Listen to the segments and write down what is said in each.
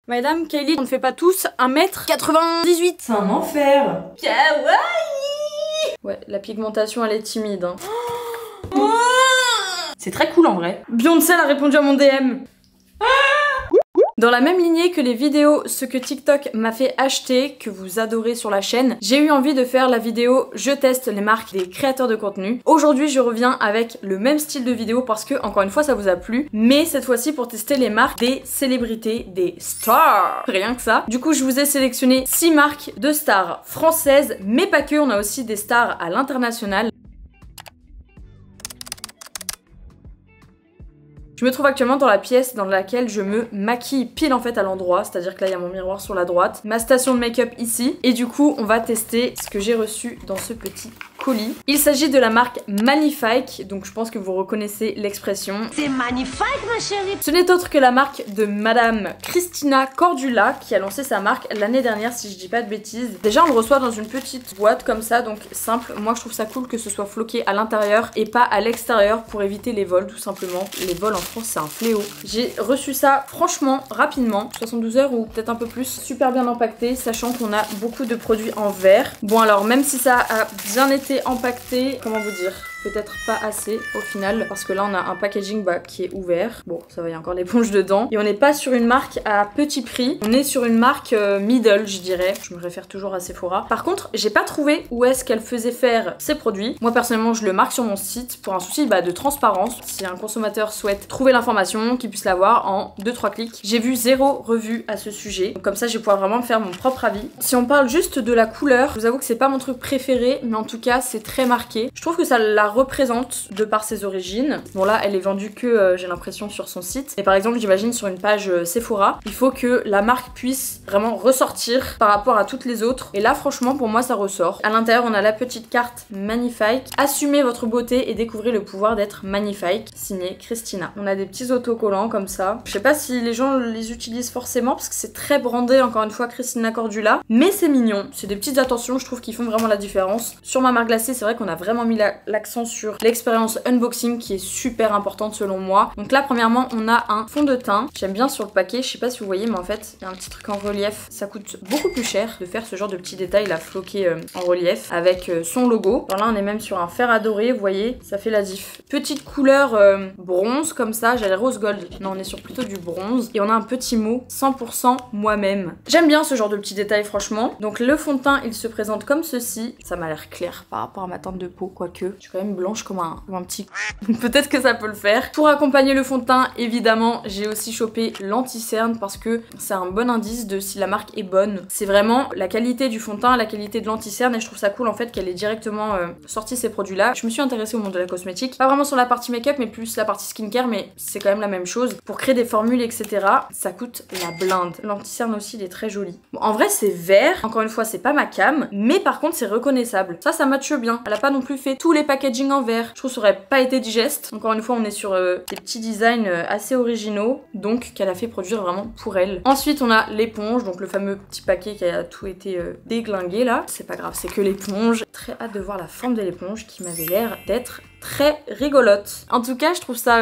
Madame Kylie, on ne fait pas tous 1m98. C'est un enfer. Kawaii. Ouais, la pigmentation elle est timide. Hein. C'est très cool en vrai. Beyoncé a répondu à mon DM. Dans la même lignée que les vidéos ce que TikTok m'a fait acheter, que vous adorez sur la chaîne, j'ai eu envie de faire la vidéo je teste les marques des créateurs de contenu. Aujourd'hui je reviens avec le même style de vidéo parce que encore une fois ça vous a plu, mais cette fois-ci pour tester les marques des célébrités, des stars, rien que ça. Du coup je vous ai sélectionné 6 marques de stars françaises, mais pas que, on a aussi des stars à l'international. Je me trouve actuellement dans la pièce dans laquelle je me maquille pile en fait à l'endroit, c'est-à-dire que là il y a mon miroir sur la droite, ma station de make-up ici, et du coup on va tester ce que j'ai reçu dans ce petit colis. Il s'agit de la marque Magnifique, donc je pense que vous reconnaissez l'expression. C'est magnifique ma chérie. Ce n'est autre que la marque de Madame Cristina Cordula qui a lancé sa marque l'année dernière si je dis pas de bêtises. Déjà on le reçoit dans une petite boîte comme ça, donc simple. Moi je trouve ça cool que ce soit floqué à l'intérieur et pas à l'extérieur pour éviter les vols tout simplement. Les vols en France c'est un fléau. J'ai reçu ça franchement rapidement, 72 heures ou peut-être un peu plus, super bien empaqueté, sachant qu'on a beaucoup de produits en verre. Bon alors même si ça a bien été empaqueté, comment vous dire, peut-être pas assez au final, parce que là on a un packaging qui est ouvert. Bon ça va, il y a encore l'éponge dedans. Et on n'est pas sur une marque à petit prix, on est sur une marque middle je dirais. Je me réfère toujours à Sephora. Par contre j'ai pas trouvé où est-ce qu'elle faisait faire ses produits. Moi personnellement je le marque sur mon site pour un souci de transparence. Si un consommateur souhaite trouver l'information, qu'il puisse l'avoir en 2-3 clics. J'ai vu 0 revue à ce sujet, donc comme ça je vais pouvoir vraiment me faire mon propre avis. Si on parle juste de la couleur, je vous avoue que c'est pas mon truc préféré, mais en tout cas c'est très marqué. Je trouve que ça la représente de par ses origines. Bon là elle est vendue que j'ai l'impression sur son site, et par exemple j'imagine sur une page Sephora il faut que la marque puisse vraiment ressortir par rapport à toutes les autres, et là franchement pour moi ça ressort. À l'intérieur on a la petite carte Magnifique, assumez votre beauté et découvrez le pouvoir d'être magnifique, signé Christina. On a des petits autocollants comme ça, je sais pas si les gens les utilisent forcément parce que c'est très brandé encore une fois Cristina Cordula, mais c'est mignon, c'est des petites attentions je trouve qui font vraiment la différence. Sur ma marque glacée c'est vrai qu'on a vraiment mis l'accent sur l'expérience unboxing qui est super importante selon moi. Donc là premièrement on a un fond de teint, j'aime bien sur le paquet, je sais pas si vous voyez mais en fait il y a un petit truc en relief, ça coûte beaucoup plus cher de faire ce genre de petits détails là floqués en relief avec son logo. Alors là on est même sur un fer adoré, vous voyez, ça fait la diff. Petite couleur bronze comme ça, j'allais rose gold, non on est sur plutôt du bronze, et on a un petit mot 100% moi-même. J'aime bien ce genre de petits détails franchement. Donc le fond de teint il se présente comme ceci, ça m'a l'air clair par rapport à ma teinte de peau, quoique je suis quand même blanche comme un petit peut-être que ça peut le faire. Pour accompagner le fond de teint évidemment j'ai aussi chopé l'anti-cerne parce que c'est un bon indice de si la marque est bonne. C'est vraiment la qualité du fond de teint, la qualité de l'anti-cerne, et je trouve ça cool en fait qu'elle ait directement sorti ces produits là. Je me suis intéressée au monde de la cosmétique, pas vraiment sur la partie make-up mais plus la partie skincare, mais c'est quand même la même chose. Pour créer des formules etc ça coûte la blinde. L'anti-cerne aussi il est très joli. Bon, en vrai c'est vert, encore une fois c'est pas ma cam, mais par contre c'est reconnaissable. Ça matche bien. Elle a pas non plus fait tous les packaging en verre. Je trouve que ça aurait pas été digeste. Encore une fois on est sur des petits designs assez originaux, donc qu'elle a fait produire vraiment pour elle. Ensuite on a l'éponge, donc le fameux petit paquet qui a tout été déglingué là. C'est pas grave, c'est que l'éponge. Très hâte de voir la forme de l'éponge qui m'avait l'air d'être très rigolote. En tout cas je trouve ça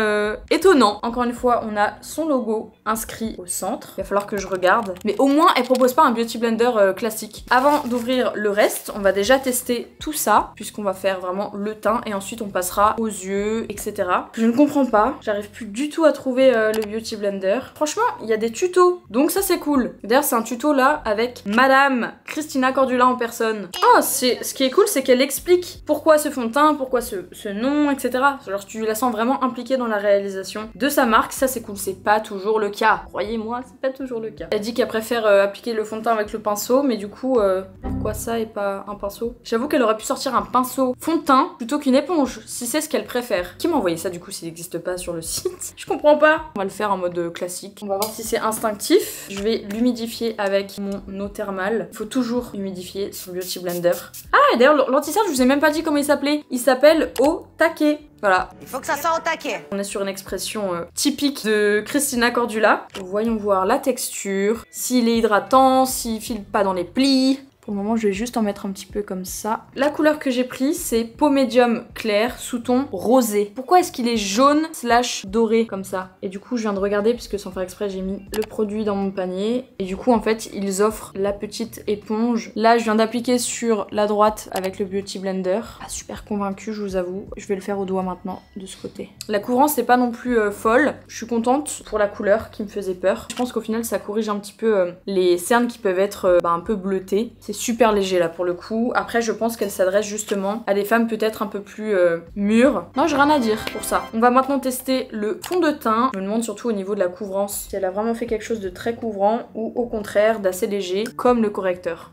étonnant. Encore une fois on a son logo inscrit au centre, il va falloir que je regarde, mais au moins elle propose pas un beauty blender classique. Avant d'ouvrir le reste on va déjà tester tout ça puisqu'on va faire vraiment le teint et ensuite on passera aux yeux etc. Je ne comprends pas, j'arrive plus du tout à trouver le beauty blender. Franchement il y a des tutos, donc ça c'est cool. D'ailleurs c'est un tuto là avec Madame Cristina Cordula en personne. Oh, ce qui est cool c'est qu'elle explique pourquoi ce fond de teint, pourquoi ce nom, etc. Genre tu la sens vraiment impliquée dans la réalisation de sa marque, ça c'est cool, c'est pas toujours le cas. Croyez-moi, c'est pas toujours le cas. Elle dit qu'elle préfère appliquer le fond de teint avec le pinceau, mais du coup, pourquoi ça et pas un pinceau? J'avoue qu'elle aurait pu sortir un pinceau fond de teint plutôt qu'une éponge, si c'est ce qu'elle préfère. Qui m'a envoyé ça du coup s'il n'existe pas sur le site? Je comprends pas. On va le faire en mode classique. On va voir si c'est instinctif. Je vais l'humidifier avec mon eau thermale. Il faut toujours humidifier son beauty blender. Ah, et d'ailleurs l'anti-cerne, je vous ai même pas dit comment il s'appelait. Il s'appelle Au Taquet. Voilà. Il faut que ça soit au taquet. On est sur une expression typique de Cristina Cordula. Voyons voir la texture, s'il est hydratant, s'il file pas dans les plis. Pour le moment, je vais juste en mettre un petit peu comme ça. La couleur que j'ai pris, c'est peau médium clair sous ton rosé. Pourquoi est-ce qu'il est jaune / doré comme ça? Et du coup, je viens de regarder puisque sans faire exprès, j'ai mis le produit dans mon panier. Et du coup, en fait, ils offrent la petite éponge. Là, je viens d'appliquer sur la droite avec le Beauty Blender. Pas super convaincue, je vous avoue. Je vais le faire au doigt maintenant de ce côté. La couvrance n'est pas non plus folle. Je suis contente pour la couleur qui me faisait peur. Je pense qu'au final, ça corrige un petit peu les cernes qui peuvent être un peu bleutées. C'est super léger là pour le coup. Après, je pense qu'elle s'adresse justement à des femmes peut-être un peu plus mûres. Non, j'ai rien à dire pour ça. On va maintenant tester le fond de teint. Je me demande surtout au niveau de la couvrance si elle a vraiment fait quelque chose de très couvrant ou au contraire d'assez léger comme le correcteur.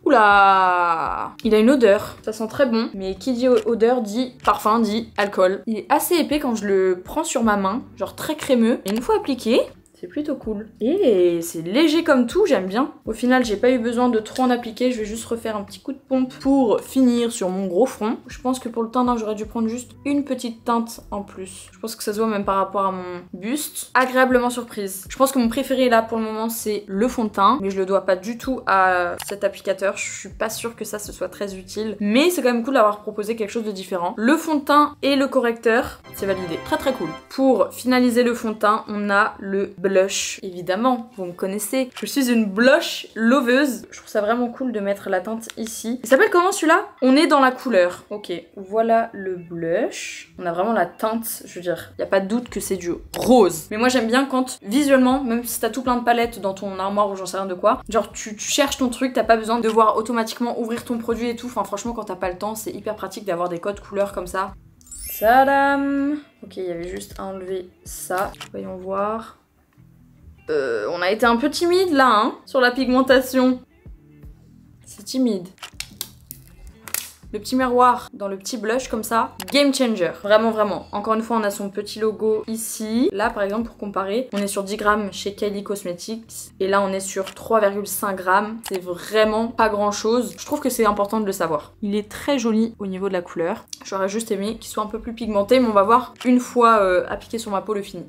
Oula! Il a une odeur, ça sent très bon, mais qui dit odeur dit parfum, dit alcool. Il est assez épais quand je le prends sur ma main, genre très crémeux. Et une fois appliqué, c'est plutôt cool. Et c'est léger comme tout, j'aime bien. Au final, j'ai pas eu besoin de trop en appliquer, je vais juste refaire un petit coup de pompe pour finir sur mon gros front. Je pense que pour le teint, j'aurais dû prendre juste une petite teinte en plus. Je pense que ça se voit même par rapport à mon buste. Agréablement surprise. Je pense que mon préféré là pour le moment, c'est le fond de teint, mais je le dois pas du tout à cet applicateur. Je suis pas sûre que ça ce soit très utile, mais c'est quand même cool d'avoir proposé quelque chose de différent. Le fond de teint et le correcteur, c'est validé. Très très cool. Pour finaliser le fond de teint, on a le blush, évidemment, vous me connaissez. Je suis une blush loveuse. Je trouve ça vraiment cool de mettre la teinte ici. Il s'appelle comment celui-là? On est dans la couleur. Ok, voilà le blush. On a vraiment la teinte, je veux dire, il n'y a pas de doute que c'est du rose. Mais moi j'aime bien quand, visuellement, même si t'as tout plein de palettes dans ton armoire ou j'en sais rien de quoi, genre tu cherches ton truc, t'as pas besoin de devoir automatiquement ouvrir ton produit et tout. Enfin franchement, quand t'as pas le temps, c'est hyper pratique d'avoir des codes couleurs comme ça. Tadam! Ok, il y avait juste à enlever ça. Voyons voir. On a été un peu timide là, hein, sur la pigmentation. C'est timide. Le petit miroir dans le petit blush comme ça, game changer. Vraiment, vraiment. Encore une fois, on a son petit logo ici. Là, par exemple, pour comparer, on est sur 10 grammes chez Kylie Cosmetics. Et là, on est sur 3,5 grammes. C'est vraiment pas grand chose. Je trouve que c'est important de le savoir. Il est très joli au niveau de la couleur. J'aurais juste aimé qu'il soit un peu plus pigmenté, mais on va voir une fois appliqué sur ma peau le fini.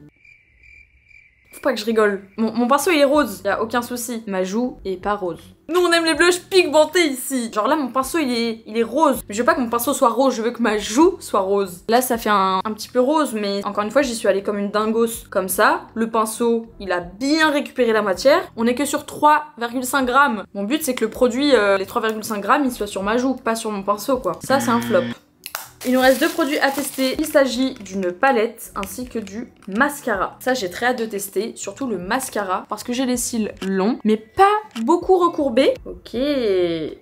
Faut pas que je rigole. Mon pinceau il est rose, y a aucun souci. Ma joue est pas rose. Nous on aime les blushs pigmentés ici. Genre là mon pinceau il est rose. Mais je veux pas que mon pinceau soit rose, je veux que ma joue soit rose. Là ça fait un petit peu rose, mais encore une fois j'y suis allée comme une dingos. Comme ça, le pinceau il a bien récupéré la matière. On est que sur 3,5 grammes. Mon but c'est que le produit, les 3,5 grammes, il soit sur ma joue, pas sur mon pinceau quoi. Ça c'est un flop. Il nous reste deux produits à tester. Il s'agit d'une palette ainsi que du mascara. Ça, j'ai très hâte de tester, surtout le mascara, parce que j'ai les cils longs, mais pas beaucoup recourbés. Ok.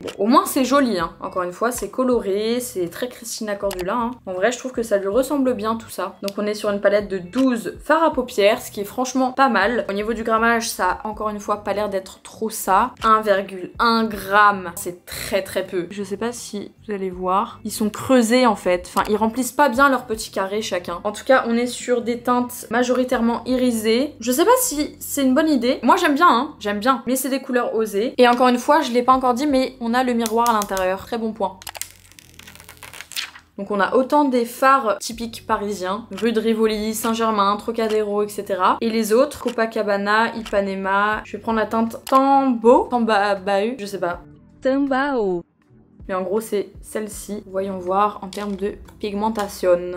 Bon, au moins, c'est joli, hein. Encore une fois, c'est coloré, c'est très Christina Cordula. Hein. En vrai, je trouve que ça lui ressemble bien, tout ça. Donc, on est sur une palette de 12 fards à paupières, ce qui est franchement pas mal. Au niveau du grammage, ça a encore une fois pas l'air d'être trop ça. 1,1 gramme, c'est très très peu. Je sais pas si vous allez voir. Ils sont creusés, en fait. Enfin, ils remplissent pas bien leur petit carré chacun. En tout cas, on est sur des teintes majoritairement irisées. Je sais pas si c'est une bonne idée. Moi, j'aime bien, hein. J'aime bien. Mais c'est des couleurs osées. Et encore une fois, je l'ai pas encore dit, mais on a le miroir à l'intérieur. Très bon point. Donc on a autant des fards typiques parisiens, rue de Rivoli, Saint-Germain, Trocadéro, etc. Et les autres, Copacabana, Ipanema. Je vais prendre la teinte Tambo, Tambau, je sais pas. Tambao. Mais en gros, c'est celle-ci. Voyons voir en termes de pigmentation.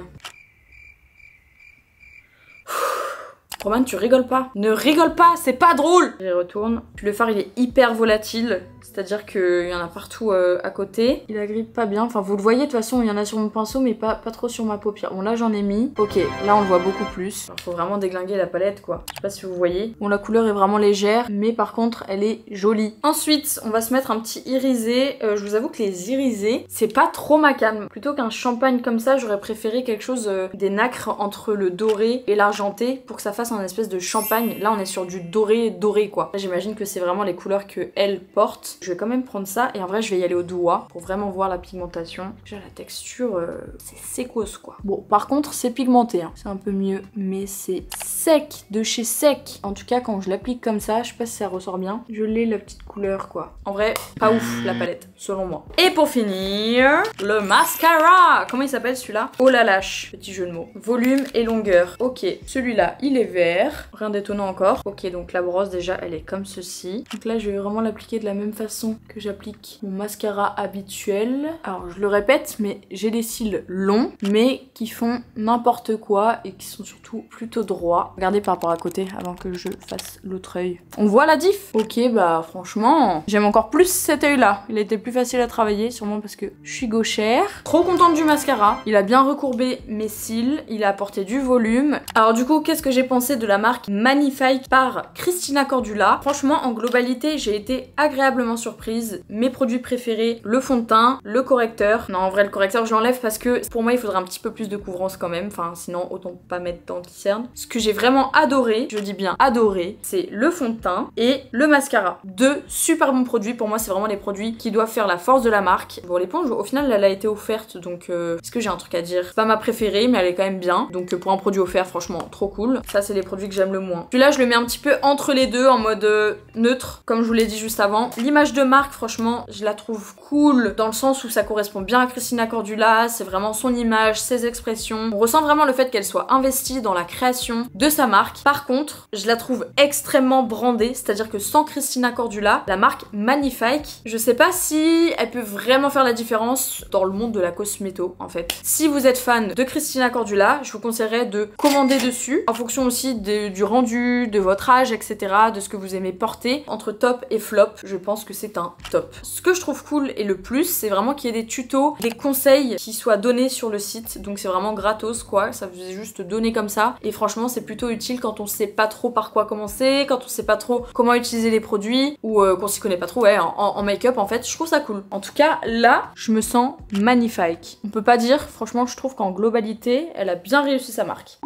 Roman, tu rigoles pas. Ne rigole pas, c'est pas drôle. J'y retourne. Le fard, il est hyper volatile. C'est-à-dire qu'il y en a partout à côté. Il agrippe pas bien. Enfin, vous le voyez, de toute façon, il y en a sur mon pinceau, mais pas trop sur ma paupière. Bon, là, j'en ai mis. Ok, là, on le voit beaucoup plus. Alors, faut vraiment déglinguer la palette, quoi. Je sais pas si vous voyez. Bon, la couleur est vraiment légère, mais par contre, elle est jolie. Ensuite, on va se mettre un petit irisé. Je vous avoue que les irisés, c'est pas trop ma came. Plutôt qu'un champagne comme ça, j'aurais préféré quelque chose des nacres entre le doré et l'argenté pour que ça fasse un espèce de champagne. Là, on est sur du doré, quoi. J'imagine que c'est vraiment les couleurs que elle porte. Je vais quand même prendre ça et en vrai je vais y aller au doigt pour vraiment voir la pigmentation. Déjà la texture c'est sécos quoi. Bon par contre c'est pigmenté hein. C'est un peu mieux mais c'est sec de chez sec. En tout cas quand je l'applique comme ça, je sais pas si ça ressort bien. Je l'ai la petite couleur quoi. En vrai pas ouf la palette selon moi. Et pour finir le mascara. Comment il s'appelle celui-là? Oh la lâche. Petit jeu de mots. Volume et longueur. Ok celui-là il est vert. vert. Rien d'étonnant encore. Ok, donc la brosse déjà elle est comme ceci. Donc là je vais vraiment l'appliquer de la même façon que j'applique mon mascara habituel. Alors je le répète, mais j'ai des cils longs mais qui font n'importe quoi et qui sont surtout plutôt droits. Regardez par rapport à côté avant que je fasse l'autre œil. On voit la diff? Ok, bah franchement j'aime encore plus cet œil là. Il a été plus facile à travailler, sûrement parce que je suis gauchère. Trop contente du mascara. Il a bien recourbé mes cils, il a apporté du volume. Alors du coup, qu'est-ce que j'ai pensé de la marque Magnifique par Christina Cordula? Franchement, en globalité, j'ai été agréablement surprise. Mes produits préférés, le fond de teint, le correcteur. Non, en vrai, le correcteur, je l'enlève parce que pour moi, il faudrait un petit peu plus de couvrance quand même. Enfin, sinon, autant pas mettre d'anti-cerne. Ce que j'ai vraiment adoré, je dis bien adoré, c'est le fond de teint et le mascara. Deux super bons produits. Pour moi, c'est vraiment les produits qui doivent faire la force de la marque. Bon, l'éponge, au final, elle a été offerte, donc est-ce que j'ai un truc à dire? C'est pas ma préférée, mais elle est quand même bien. Donc pour un produit offert, franchement, trop cool. Ça, c'est les produits que j'aime le moins. Celui-là, je le mets un petit peu entre les deux, en mode neutre, comme je vous l'ai dit juste avant. L'image de marque, franchement, je la trouve cool, dans le sens où ça correspond bien à Christina Cordula. C'est vraiment son image, ses expressions. On ressent vraiment le fait qu'elle soit investie dans la création de sa marque. Par contre, je la trouve extrêmement brandée, c'est-à-dire que sans Christina Cordula, la marque Magnifique, je sais pas si elle peut vraiment faire la différence dans le monde de la cosméto, en fait. Si vous êtes fan de Christina Cordula, je vous conseillerais de commander dessus, en fonction aussi du rendu, de votre âge, etc., de ce que vous aimez porter. Entre top et flop, je pense que c'est un top. Ce que je trouve cool et le plus, c'est vraiment qu'il y ait des tutos, des conseils qui soient donnés sur le site, donc c'est vraiment gratos, quoi. Ça vous est juste donné comme ça, et franchement, c'est plutôt utile quand on sait pas trop par quoi commencer, quand on sait pas trop comment utiliser les produits, ou qu'on s'y connaît pas trop, ouais, en make-up, en fait, je trouve ça cool. En tout cas, là, je me sens magnifique. On peut pas dire, franchement, je trouve qu'en globalité, elle a bien réussi sa marque.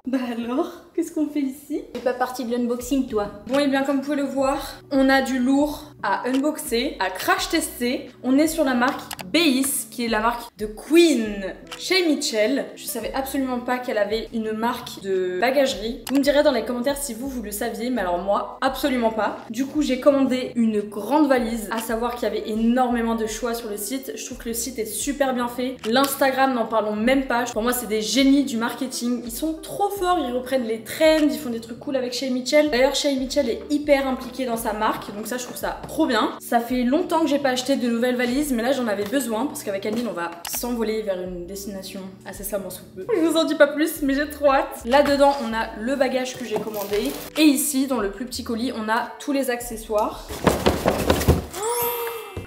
Bah alors, qu'est-ce qu'on fait ici? T'es pas partie de l'unboxing, toi? Bon, et bien comme vous pouvez le voir, on a du lourd à unboxer, à crash tester. On est sur la marque Béis, qui est la marque de Queen chez Mitchell. Je savais absolument pas qu'elle avait une marque de bagagerie. Vous me direz dans les commentaires si vous le saviez, mais alors moi, absolument pas. Du coup, j'ai commandé une grande valise, à savoir qu'il y avait énormément de choix sur le site. Je trouve que le site est super bien fait. L'Instagram, n'en parlons même pas. Pour moi, c'est des génies du marketing. Ils sont trop forts, ils reprennent les trends, ils font des trucs cool avec Shay Mitchell. D'ailleurs, Shay Mitchell est hyper impliqué dans sa marque, donc ça, je trouve ça trop bien. Ça fait longtemps que j'ai pas acheté de nouvelles valises, mais là, j'en avais besoin parce qu'avec Aline, on va s'envoler vers une destination incessamment sous peu. Je vous en dis pas plus, mais j'ai trop hâte. Là-dedans, on a le bagage que j'ai commandé. Et ici, dans le plus petit colis, on a tous les accessoires.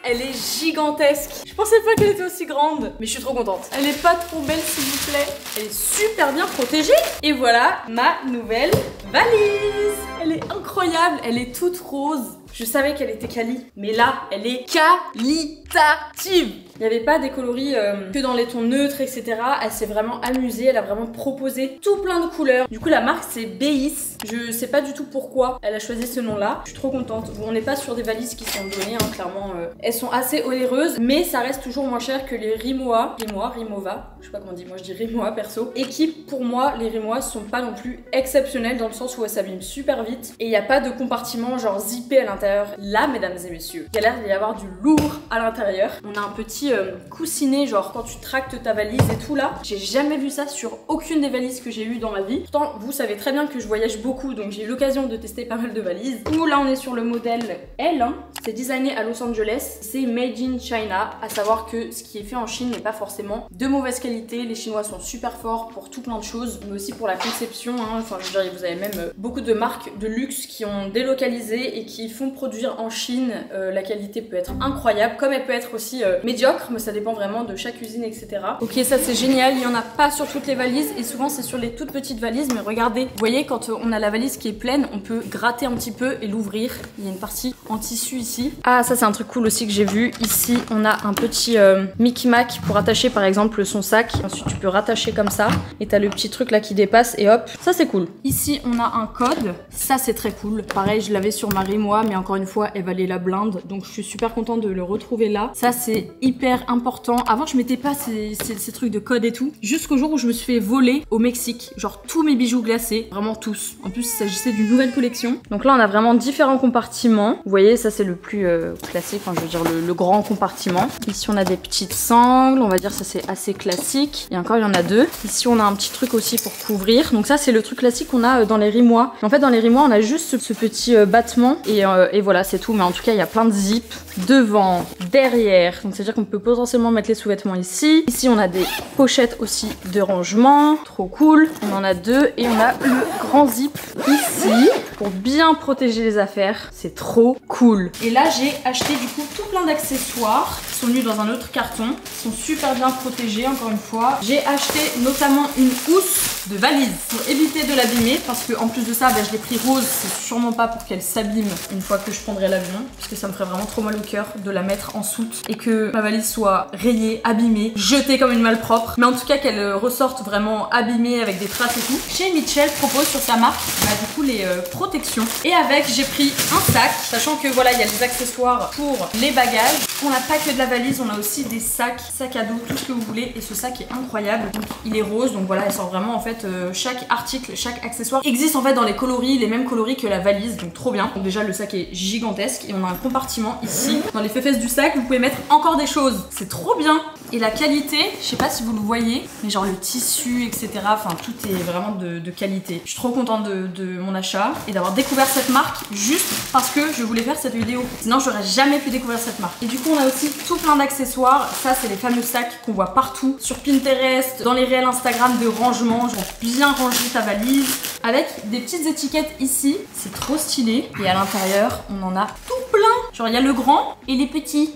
Elle est gigantesque. Je pensais pas qu'elle était aussi grande, mais je suis trop contente. Elle est pas trop belle, s'il vous plaît. Elle est super bien protégée. Et voilà ma nouvelle valise. Elle est incroyable. Elle est toute rose. Je savais qu'elle était quali, mais là, elle est qualitative. Il n'y avait pas des coloris que dans les tons neutres, etc. Elle s'est vraiment amusée, elle a vraiment proposé tout plein de couleurs. Du coup, la marque, c'est Béis. Je sais pas du tout pourquoi elle a choisi ce nom-là. Je suis trop contente. Bon, on n'est pas sur des valises qui sont données, hein, clairement. Elles sont assez onéreuses, mais ça reste toujours moins cher que les Rimowa. Rimova, je sais pas comment on dit, moi je dis Rimowa perso. Et qui, pour moi, les Rimowa sont pas non plus exceptionnels dans le sens où elles s'abîment super vite. Et il n'y a pas de compartiment genre zippé à l'intérieur. Là, mesdames et messieurs, il y a l'air d'y avoir du lourd à l'intérieur. On a un petit coussinet, genre quand tu tractes ta valise et tout là. J'ai jamais vu ça sur aucune des valises que j'ai eues dans ma vie. Pourtant, vous savez très bien que je voyage beaucoup, donc j'ai eu l'occasion de tester pas mal de valises. Où là, on est sur le modèle L. Hein. C'est designé à Los Angeles. C'est made in China. À savoir que ce qui est fait en Chine n'est pas forcément de mauvaise qualité. Les Chinois sont super forts pour tout plein de choses, mais aussi pour la conception. Hein. Enfin, je veux dire, vous avez même beaucoup de marques de luxe qui ont délocalisé et qui font produire en Chine. La qualité peut être incroyable, comme elle peut être aussi médiocre, mais ça dépend vraiment de chaque usine, etc. Ok, ça c'est génial. Il y en a pas sur toutes les valises et souvent c'est sur les toutes petites valises, mais regardez, vous voyez, quand on a la valise qui est pleine, on peut gratter un petit peu et l'ouvrir. Il y a une partie en tissu ici. Ah, ça c'est un truc cool aussi que j'ai vu. Ici, on a un petit Mickey Mac pour attacher par exemple son sac. Ensuite, tu peux rattacher comme ça et t'as le petit truc là qui dépasse et hop, ça c'est cool. Ici, on a un code. Ça c'est très cool. Pareil, je l'avais sur ma Rimowa, mais encore une fois, elle valait la blinde. Donc je suis super contente de le retrouver là. Ça, c'est hyper important. Avant, je mettais pas ces trucs de code et tout. Jusqu'au jour où je me suis fait voler au Mexique. Genre tous mes bijoux glacés. Vraiment tous. En plus, il s'agissait d'une nouvelle collection. Donc là, on a vraiment différents compartiments. Vous voyez, ça, c'est le plus classique. Enfin, je veux dire, le grand compartiment. Ici, on a des petites sangles. On va dire ça, c'est assez classique. Et encore, il y en a deux. Ici, on a un petit truc aussi pour couvrir. Donc ça, c'est le truc classique qu'on a dans les rimois. En fait, dans les rimois, on a juste ce petit battement. Et voilà, c'est tout. Mais en tout cas, il y a plein de zips devant, derrière. Donc, c'est-à-dire qu'on peut potentiellement mettre les sous-vêtements ici. Ici, on a des pochettes aussi de rangement. Trop cool. On en a deux. Et on a le grand zip ici pour bien protéger les affaires. C'est trop cool. Et là, j'ai acheté du coup tout plein d'accessoires qui sont venus dans un autre carton. Ils sont super bien protégés, encore une fois. J'ai acheté notamment une housse de valise pour éviter de l'abîmer parce que en plus de ça, je l'ai pris rose. C'est sûrement pas pour qu'elle s'abîme une fois que je prendrai l'avion parce que ça me ferait vraiment trop mal au cœur de la mettre en soute et que ma valise soit rayée, abîmée, jetée comme une malpropre. Mais en tout cas qu'elle ressorte vraiment abîmée avec des traces et tout. Chez Mitchell propose sur sa marque du coup les protections. Et avec, j'ai pris un sac, sachant que voilà, il y a des accessoires pour les bagages. On n'a pas que de la valise, on a aussi des sacs à dos, tout ce que vous voulez. Et ce sac est incroyable. Donc, il est rose, donc voilà, elle sort vraiment en fait chaque article, chaque accessoire existe en fait dans les coloris, les mêmes coloris que la valise, donc trop bien. Donc déjà le sac est gigantesque et on a un compartiment ici. Dans les fesses du sac, vous pouvez mettre encore des choses. C'est trop bien. Et la qualité, je sais pas si vous le voyez, mais genre le tissu, etc. Enfin, tout est vraiment de qualité. Je suis trop contente de mon achat et d'avoir découvert cette marque juste parce que je voulais faire cette vidéo. Sinon, j'aurais jamais pu découvrir cette marque. Et du coup, on a aussi tout plein d'accessoires. Ça, c'est les fameux sacs qu'on voit partout sur Pinterest, dans les réels Instagram de rangement. Genre bien ranger ta valise avec des petites étiquettes ici. C'est trop stylé. Et à l'intérieur, on en a tout plein. Genre, il y a le grand et les petits.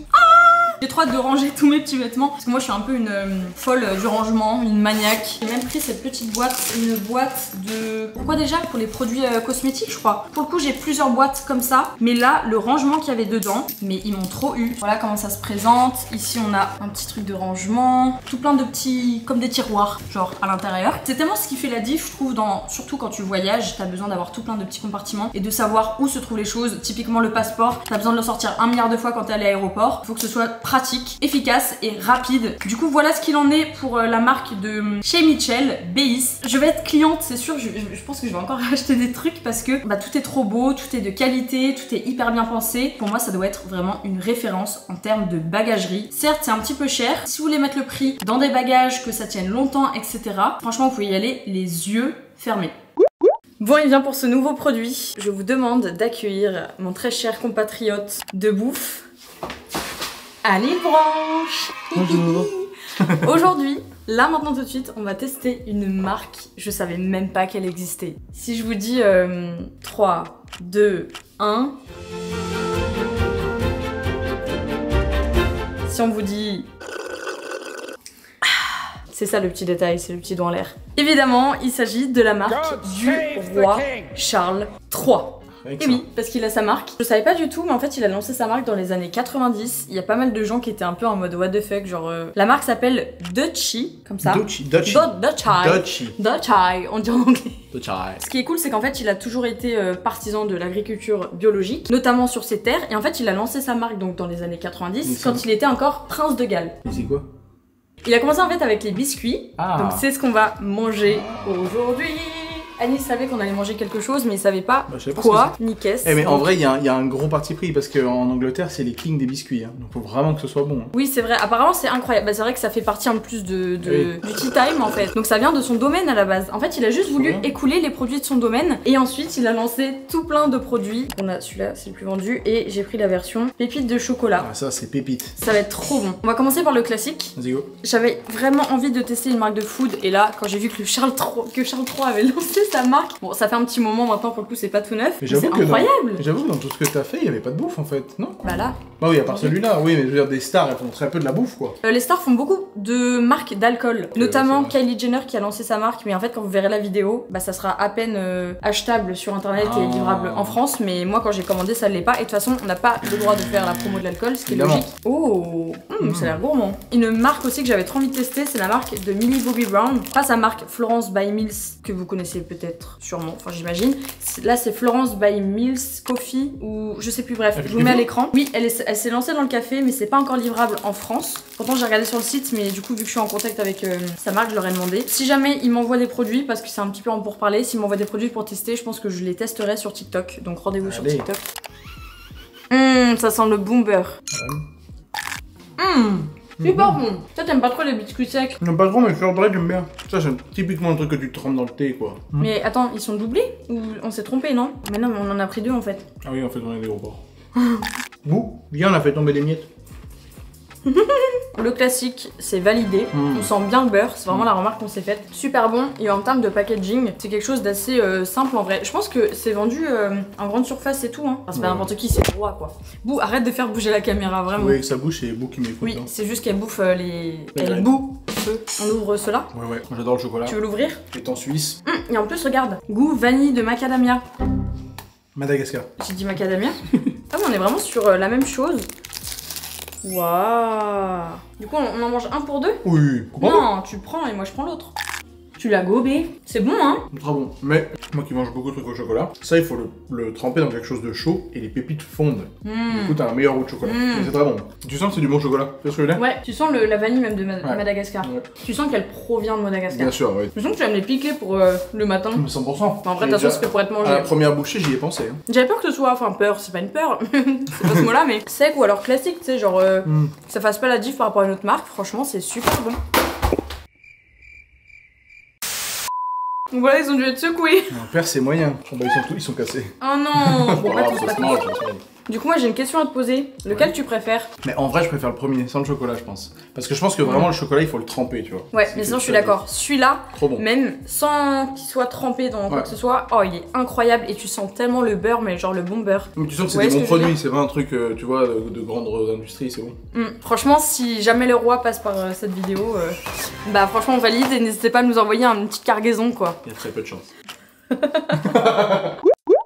J'ai trop hâte de ranger tous mes petits vêtements parce que moi je suis un peu une folle du rangement, une maniaque. J'ai même pris cette petite boîte, une boîte de... Pourquoi déjà? Pour les produits cosmétiques je crois. Pour le coup j'ai plusieurs boîtes comme ça, mais là le rangement qu'il y avait dedans, mais ils m'ont trop eu. Voilà comment ça se présente. Ici on a un petit truc de rangement, tout plein de petits, comme des tiroirs genre à l'intérieur. C'est tellement ce qui fait la diff je trouve, surtout quand tu voyages, t'as besoin d'avoir tout plein de petits compartiments et de savoir où se trouvent les choses. Typiquement le passeport, t'as besoin de le sortir 1 milliard de fois quand t'es à l'aéroport. Faut que ce soit pratique, efficace et rapide. Du coup voilà ce qu'il en est pour la marque de chez Mitchell, Béis. Je vais être cliente c'est sûr, je pense que je vais encore acheter des trucs parce que tout est trop beau, tout est de qualité, tout est hyper bien pensé. Pour moi ça doit être vraiment une référence en termes de bagagerie. Certes c'est un petit peu cher, si vous voulez mettre le prix dans des bagages, que ça tienne longtemps etc. Franchement vous pouvez y aller les yeux fermés. Bon et bien pour ce nouveau produit, je vous demande d'accueillir mon très cher compatriote de bouffe, Ali Branche. Bonjour. Aujourd'hui, là maintenant tout de suite, on va tester une marque, je savais même pas qu'elle existait. Si je vous dis 3, 2, 1... Si on vous dit... C'est ça le petit détail, c'est le petit doigt en l'air. Évidemment, il s'agit de la marque du roi Charles III. Et oui, parce qu'il a sa marque. Je savais pas du tout, mais en fait, il a lancé sa marque dans les années 90. Il y a pas mal de gens qui étaient un peu en mode what the fuck, genre... La marque s'appelle Dutchie, comme ça. Dutchie, on dit en anglais. Ce qui est cool, c'est qu'en fait, il a toujours été partisan de l'agriculture biologique, notamment sur ses terres. Et en fait, il a lancé sa marque donc dans les années 90, quand il était encore prince de Galles. C'est quoi? Il a commencé en fait avec les biscuits, donc c'est ce qu'on va manger aujourd'hui. Annie savait qu'on allait manger quelque chose, mais il savait pas quoi, ni qu'est-ce. Mais en vrai, il y a un gros parti pris parce qu'en Angleterre, c'est les kings des biscuits. Hein. Donc, faut vraiment que ce soit bon. Hein. Oui, c'est vrai. Apparemment, c'est incroyable. C'est vrai que ça fait partie en plus du tea time en fait. Donc, ça vient de son domaine à la base. En fait, il a juste voulu écouler les produits de son domaine et ensuite, il a lancé tout plein de produits. On a celui-là, c'est le plus vendu et j'ai pris la version pépite de chocolat. Ah, ça, c'est pépite. Ça va être trop bon. On va commencer par le classique. Vas-y, go. J'avais vraiment envie de tester une marque de food et là, quand j'ai vu que Charles III avait lancé sa marque, bon, ça fait un petit moment maintenant, pour le coup, c'est pas tout neuf. Mais c'est incroyable! J'avoue que dans tout ce que t'as fait, il y avait pas de bouffe en fait, non? Bah là. Bah oui, à part celui-là, oui, mais je veux dire, des stars, elles font très peu de la bouffe quoi. Les stars font beaucoup de marques d'alcool, notamment Kylie Jenner qui a lancé sa marque, mais en fait, quand vous verrez la vidéo, bah ça sera à peine achetable sur internet et livrable en France, mais moi quand j'ai commandé, ça l'est pas. Et de toute façon, on n'a pas le droit de faire la promo de l'alcool, ce qui est logique. Oh, ça a l'air gourmand. Une marque aussi que j'avais trop envie de tester, c'est la marque de Millie Bobby Brown. Pas sa marque Florence by Mills, que vous connaissez peut-être peut-être, sûrement, enfin j'imagine. Là c'est Florence by Mills Coffee ou je sais plus, bref, je vous mets à l'écran. Oui, elle s'est lancée dans le café mais c'est pas encore livrable en France. Pourtant j'ai regardé sur le site mais du coup vu que je suis en contact avec sa marque, je leur ai demandé. Si jamais ils m'envoient des produits, parce que c'est un petit peu en pourparler, s'ils m'envoient des produits pour tester, je pense que je les testerai sur TikTok. Donc rendez-vous sur TikTok. Ça sent le boomber. Super bon. Toi t'aimes pas trop les biscuits secs? J'aime pas trop mais shortbread j'aime bien. Ça c'est typiquement un truc que tu trempes dans le thé quoi. Mais attends, ils sont doublés? Ou on s'est trompé, non? Mais non, mais on en a pris 2 en fait. Ah oui en fait on a des gros porcs. Ouh, bien on a fait tomber des miettes. Le classique, c'est validé. On sent bien le beurre, c'est vraiment la remarque qu'on s'est faite. Super bon, et en termes de packaging, c'est quelque chose d'assez simple en vrai. Je pense que c'est vendu en grande surface et tout. Hein. Enfin, c'est pas n'importe qui, c'est le roi quoi. Bou, arrête de faire bouger la caméra, vraiment. Oui, avec sa bouche, c'est Bou qui m'écoute. Oui, hein. c'est juste qu'elle bouffe elle boue. On ouvre cela. Ouais, moi j'adore le chocolat. Tu veux l'ouvrir? Étant suisse. Et en plus, regarde, goût vanille de macadamia. Madagascar. J'ai dit macadamia. Ah, mais on est vraiment sur la même chose. Waouh. Du coup, on en mange un pour deux? Oui. Non, tu prends et moi je prends l'autre. Tu l'as gobé. C'est bon, hein? Très bon. Mais moi qui mange beaucoup de trucs au chocolat, ça il faut le tremper dans quelque chose de chaud et les pépites fondent. Du coup, t'as un meilleur goût de chocolat. Mais c'est très bon. Tu sens que c'est du bon chocolat? Tu vois ce que je veux dire? Ouais, tu sens la vanille même de Madagascar. Ouais. Tu sens qu'elle provient de Madagascar. Bien sûr, oui. Je sens que tu vas me les piquer pour le matin. 100%. Enfin, après, de toute façon, c'était pour être mangé. À la première bouchée, j'y ai pensé. Hein. J'avais peur que ce soit, enfin peur, c'est pas une peur, c'est pas ce mot-là, mais sec ou alors classique, tu sais, genre que ça fasse pas la diff par rapport à une autre marque. Franchement, c'est super bon. Donc voilà, ils ont dû être secoués. Mon père, c'est moyen. Ils sont cassés. Oh non. Bon, Ah, c'est ça pas se grave. mange, ça se mange. Du coup, moi j'ai une question à te poser. Lequel tu préfères? Mais en vrai, je préfère le premier, sans le chocolat, je pense. Parce que je pense que vraiment, le chocolat, il faut le tremper, tu vois. Ouais, mais sinon, je suis d'accord. Celui-là, Trop bon. même sans qu'il soit trempé dans quoi que ce soit, oh, il est incroyable et tu sens tellement le beurre, mais genre le bon beurre. Mais tu sens que c'est Ouais, des bons ce que je veux produits, c'est pas un truc, tu vois, de grande industrie, c'est bon. Franchement, si jamais le roi passe par cette vidéo, bah franchement, on valide et n'hésitez pas à nous envoyer une petite cargaison, quoi. Il y a très peu de chance.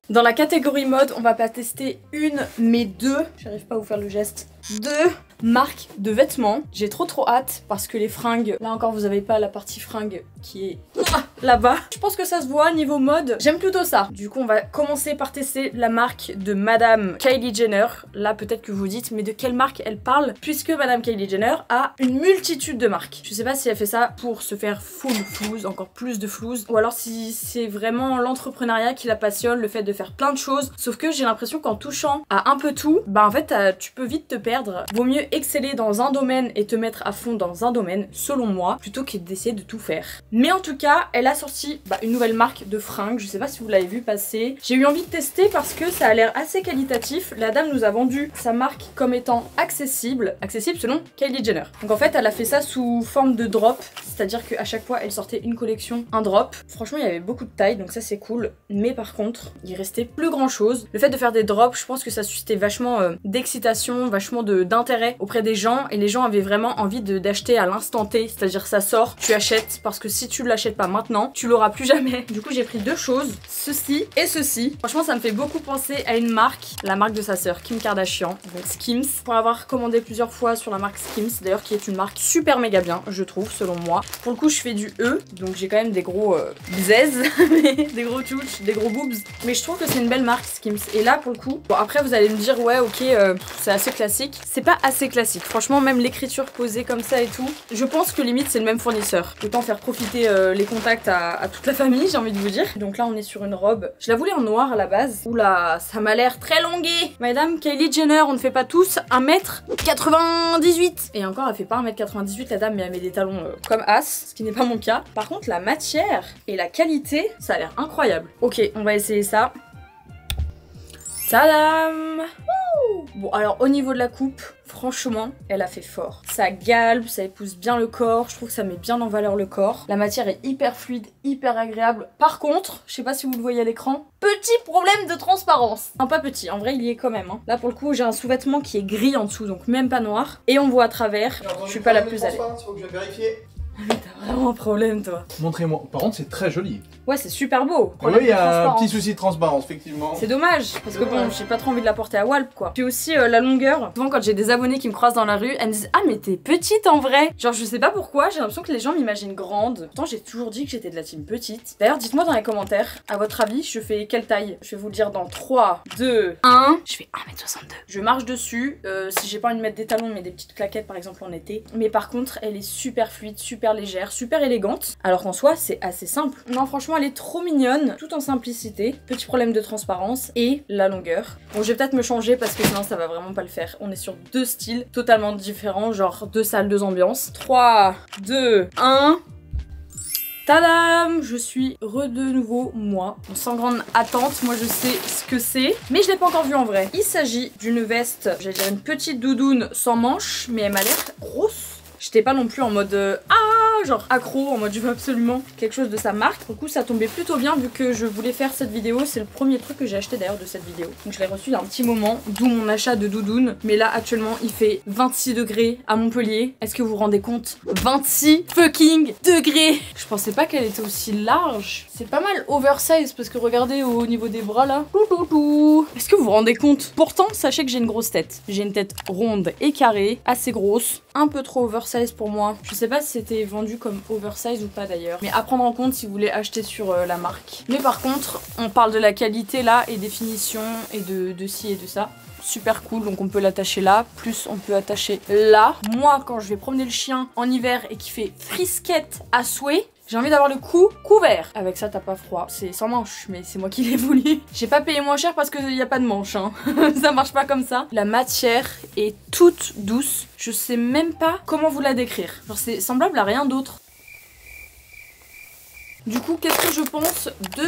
Dans la catégorie mode, on va pas tester une, mais deux. J'arrive pas à vous faire le geste. Deux marques de vêtements. J'ai trop hâte parce que les fringues, là encore vous avez pas la partie fringue qui est là-bas. Je pense que ça se voit niveau mode. J'aime plutôt ça. Du coup on va commencer par tester la marque de Madame Kylie Jenner. Là peut-être que vous vous dites mais de quelle marque elle parle? Puisque Madame Kylie Jenner a une multitude de marques. Je sais pas si elle fait ça pour se faire full flouze, encore plus de flouze, ou alors si c'est vraiment l'entrepreneuriat qui la passionne, le fait de faire plein de choses. Sauf que j'ai l'impression qu'en touchant à un peu tout, bah en fait tu peux vite te perdre. Vaut mieux exceller dans un domaine et te mettre à fond dans un domaine, selon moi, plutôt que d'essayer de tout faire. Mais en tout cas, elle a sorti une nouvelle marque de fringues, je sais pas si vous l'avez vu passer. J'ai eu envie de tester parce que ça a l'air assez qualitatif. La dame nous a vendu sa marque comme étant accessible selon Kylie Jenner. Donc en fait, elle a fait ça sous forme de drop, c'est-à-dire qu'à chaque fois, elle sortait une collection, un drop. Franchement, il y avait beaucoup de tailles, donc ça c'est cool. Mais par contre, il restait plus grand chose. Le fait de faire des drops, je pense que ça suscitait vachement d'excitation, vachement d'intérêt auprès des gens, et les gens avaient vraiment envie d'acheter à l'instant T, c'est-à-dire ça sort, tu achètes, parce que si tu l'achètes pas maintenant, tu l'auras plus jamais. Du coup j'ai pris deux choses, ceci et ceci. Franchement ça me fait beaucoup penser à une marque, la marque de sa sœur Kim Kardashian, donc Skims, pour avoir commandé plusieurs fois sur la marque Skims, d'ailleurs qui est une marque super méga bien, je trouve, selon moi. Pour le coup je fais du E, donc j'ai quand même des gros bzaises, des gros tchouches, des gros boobs, mais je trouve que c'est une belle marque Skims. Et là pour le coup, bon après vous allez me dire ouais ok c'est assez classique, c'est pas assez classique. Franchement, même l'écriture posée comme ça et tout, je pense que limite c'est le même fournisseur. Autant faire profiter les contacts à toute la famille, j'ai envie de vous dire. Donc là, on est sur une robe. Je la voulais en noir à la base. Oula, ça m'a l'air très longué. Madame Kylie Jenner, on ne fait pas tous 1m98. Et encore, elle fait pas 1m98 la dame, mais elle met des talons comme as, ce qui n'est pas mon cas. Par contre, la matière et la qualité, ça a l'air incroyable. Ok, on va essayer ça. Tadam! Bon alors au niveau de la coupe, franchement, elle a fait fort. Ça galbe, ça épouse bien le corps, je trouve que ça met bien en valeur le corps. La matière est hyper fluide, hyper agréable. Par contre, je sais pas si vous le voyez à l'écran, petit problème de transparence. Non pas petit, en vrai il y est quand même. Hein. Là pour le coup j'ai un sous-vêtement qui est gris en dessous, donc même pas noir. Et on voit à travers, je suis pas la plus à l'aise. Faut que je vérifie. Mais t'as vraiment un problème toi. Montrez-moi. Par contre, c'est très joli. Ouais, c'est super beau. Oui, il y a un petit souci de transparence, effectivement. C'est dommage, parce que bon, j'ai pas trop envie de la porter à Walp quoi. Puis aussi la longueur. Souvent quand j'ai des abonnés qui me croisent dans la rue, elles me disent ah mais t'es petite en vrai. Genre je sais pas pourquoi, j'ai l'impression que les gens m'imaginent grande. Pourtant j'ai toujours dit que j'étais de la team petite. D'ailleurs dites-moi dans les commentaires, à votre avis je fais quelle taille? Je vais vous le dire dans 3, 2, 1. Je fais 1m62. Je marche dessus, si j'ai pas envie de mettre des talons mais des petites claquettes par exemple en été. Mais par contre elle est super fluide, super légère, super élégante. Alors qu'en soi c'est assez simple. Non franchement elle est trop mignonne, tout en simplicité. Petit problème de transparence et la longueur. Bon je vais peut-être me changer parce que sinon ça va vraiment pas le faire. On est sur deux styles totalement différents, genre deux salles, deux ambiances. 3, 2, 1... Tadam! Je suis de nouveau moi. Bon, sans grande attente, moi je sais ce que c'est, mais je l'ai pas encore vu en vrai. Il s'agit d'une veste, j'allais dire une petite doudoune sans manches, mais elle m'a l'air grosse. J'étais pas non plus en mode genre accro, en mode je veux absolument quelque chose de sa marque. Du coup ça tombait plutôt bien vu que je voulais faire cette vidéo. C'est le premier truc que j'ai acheté d'ailleurs de cette vidéo. Donc je l'ai reçu d'un petit moment, d'où mon achat de doudoune. Mais là actuellement il fait 26 degrés à Montpellier. Est-ce que vous vous rendez compte? 26 fucking degrés! Je pensais pas qu'elle était aussi large. C'est pas mal oversize parce que regardez au niveau des bras là. Est-ce que vous vous rendez compte? Pourtant sachez que j'ai une grosse tête. J'ai une tête ronde et carrée, assez grosse. Un peu trop oversize pour moi. Je sais pas si c'était vendu comme oversize ou pas d'ailleurs. Mais à prendre en compte si vous voulez acheter sur la marque. Mais par contre, on parle de la qualité là et des finitions et de ci et de ça. Super cool, donc on peut l'attacher là, plus on peut attacher là. Moi, quand je vais promener le chien en hiver et qu'il fait frisquette à souhait, j'ai envie d'avoir le cou couvert. Avec ça, t'as pas froid. C'est sans manche, mais c'est moi qui l'ai voulu. J'ai pas payé moins cher parce qu'il n'y a pas de manche, hein. Ça marche pas comme ça. La matière est toute douce. Je sais même pas comment vous la décrire. Genre, c'est semblable à rien d'autre. Du coup, qu'est-ce que je pense de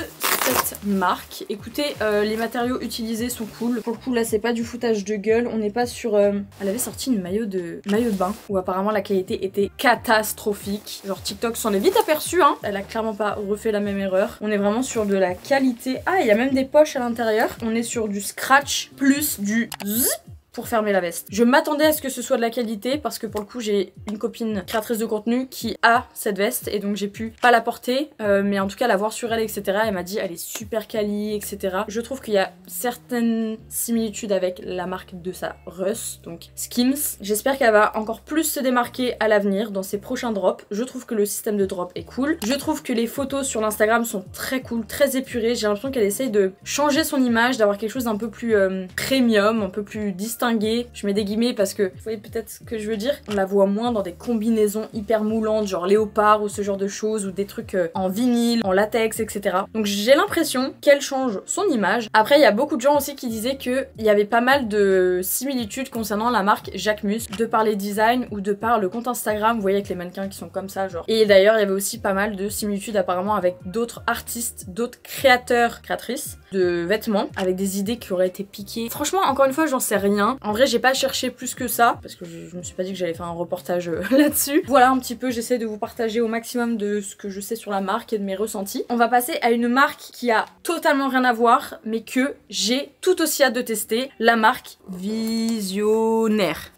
cette marque? Écoutez, les matériaux utilisés sont cool. Pour le coup, là, c'est pas du foutage de gueule. On n'est pas sur... Elle avait sorti une maillot de bain où apparemment la qualité était catastrophique. Genre TikTok s'en est vite aperçu, hein. Elle a clairement pas refait la même erreur. On est vraiment sur de la qualité. Ah, il y a même des poches à l'intérieur. On est sur du scratch plus du zzz pour fermer la veste. Je m'attendais à ce que ce soit de la qualité parce que pour le coup j'ai une copine créatrice de contenu qui a cette veste et donc j'ai pu pas la porter mais en tout cas la voir sur elle etc. Elle m'a dit elle est super quali etc. Je trouve qu'il y a certaines similitudes avec la marque de sa Russ, donc Skims. J'espère qu'elle va encore plus se démarquer à l'avenir dans ses prochains drops. Je trouve que le système de drop est cool. Je trouve que les photos sur l'Instagram sont très cool, très épurées. J'ai l'impression qu'elle essaye de changer son image, d'avoir quelque chose d'un peu plus premium, un peu plus distinct. Je mets des guillemets parce que vous voyez peut-être ce que je veux dire. On la voit moins dans des combinaisons hyper moulantes genre léopard ou ce genre de choses ou des trucs en vinyle, en latex etc. Donc j'ai l'impression qu'elle change son image. Après il y a beaucoup de gens aussi qui disaient qu'il y avait pas mal de similitudes concernant la marque Jacquemus de par les designs ou de par le compte Instagram. Vous voyez avec les mannequins qui sont comme ça genre. Et d'ailleurs il y avait aussi pas mal de similitudes apparemment avec d'autres artistes, d'autres créateurs, créatrices de vêtements avec des idées qui auraient été piquées. Franchement encore une fois j'en sais rien. En vrai j'ai pas cherché plus que ça parce que je me suis pas dit que j'allais faire un reportage là-dessus. Voilà un petit peu, j'essaie de vous partager au maximum de ce que je sais sur la marque et de mes ressentis. On va passer à une marque qui a totalement rien à voir mais que j'ai tout aussi hâte de tester. La marque Visionnaire.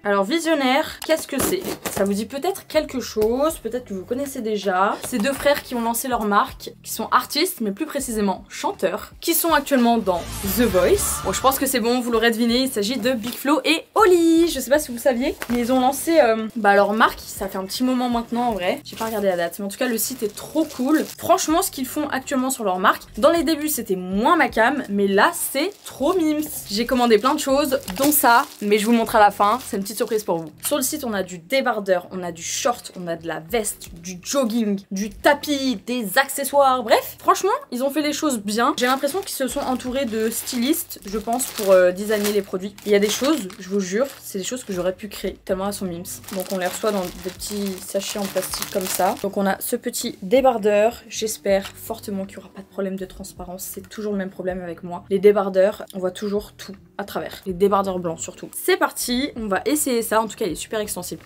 Alors Visionnaire, qu'est-ce que c'est? Ça vous dit peut-être quelque chose, peut-être que vous connaissez déjà. C'est deux frères qui ont lancé leur marque, qui sont artistes, mais plus précisément chanteurs, qui sont actuellement dans The Voice. Bon, je pense que c'est bon, vous l'aurez deviné, il s'agit de Big Flo et Oli. Je sais pas si vous saviez, mais ils ont lancé leur marque, ça fait un petit moment maintenant en vrai. J'ai pas regardé la date, mais en tout cas le site est trop cool. Franchement, ce qu'ils font actuellement sur leur marque, dans les débuts c'était moins ma cam, mais là c'est trop mimes. J'ai commandé plein de choses, dont ça, mais je vous montre à la fin. C'est une petite surprise pour vous. Sur le site, on a du débardeur, on a du short, on a de la veste, du jogging, du tapis, des accessoires, bref. Franchement, ils ont fait les choses bien. J'ai l'impression qu'ils se sont entourés de stylistes, je pense, pour designer les produits. Il y a des choses, je vous jure, c'est des choses que j'aurais pu créer, tellement elles sont mimes. Donc on les reçoit dans des petits sachets en plastique comme ça. Donc on a ce petit débardeur. J'espère fortement qu'il n'y aura pas de problème de transparence. C'est toujours le même problème avec moi. Les débardeurs, on voit toujours tout à travers. Les débardeurs blancs surtout. C'est parti, on va essayer ça. En tout cas, il est super extensible.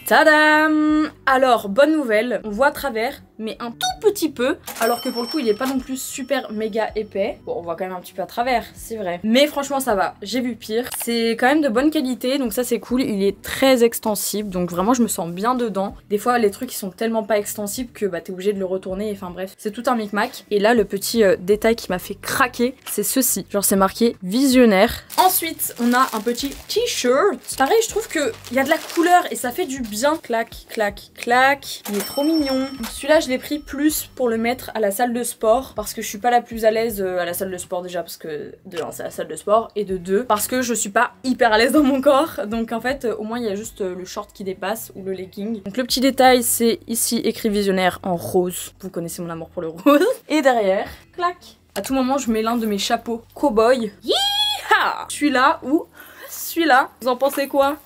Tadam! Alors, bonne nouvelle, on voit à travers, mais un tout petit peu, alors que pour le coup il est pas non plus super méga épais. Bon, on voit quand même un petit peu à travers, c'est vrai, mais franchement ça va, j'ai vu pire. C'est quand même de bonne qualité, donc ça c'est cool. Il est très extensible, donc vraiment je me sens bien dedans. Des fois les trucs ils sont tellement pas extensibles que bah t'es obligé de le retourner, enfin bref, c'est tout un micmac. Et là le petit détail qui m'a fait craquer, c'est ceci, genre c'est marqué visionnaire. Ensuite on a un petit t-shirt, pareil je trouve que il y a de la couleur et ça fait du bien. Clac, clac, clac, il est trop mignon. Celui-là je l'ai pris plus pour le mettre à la salle de sport, parce que je suis pas la plus à l'aise à la salle de sport déjà, parce que de 1 c'est la salle de sport, et de 2 parce que je suis pas hyper à l'aise dans mon corps, donc en fait au moins il y a juste le short qui dépasse ou le legging. Donc le petit détail c'est ici écrit visionnaire en rose, vous connaissez mon amour pour le rose. Et derrière, clac, à tout moment je mets l'un de mes chapeaux cow-boy. Yeeha, celui-là ou celui-là, vous en pensez quoi?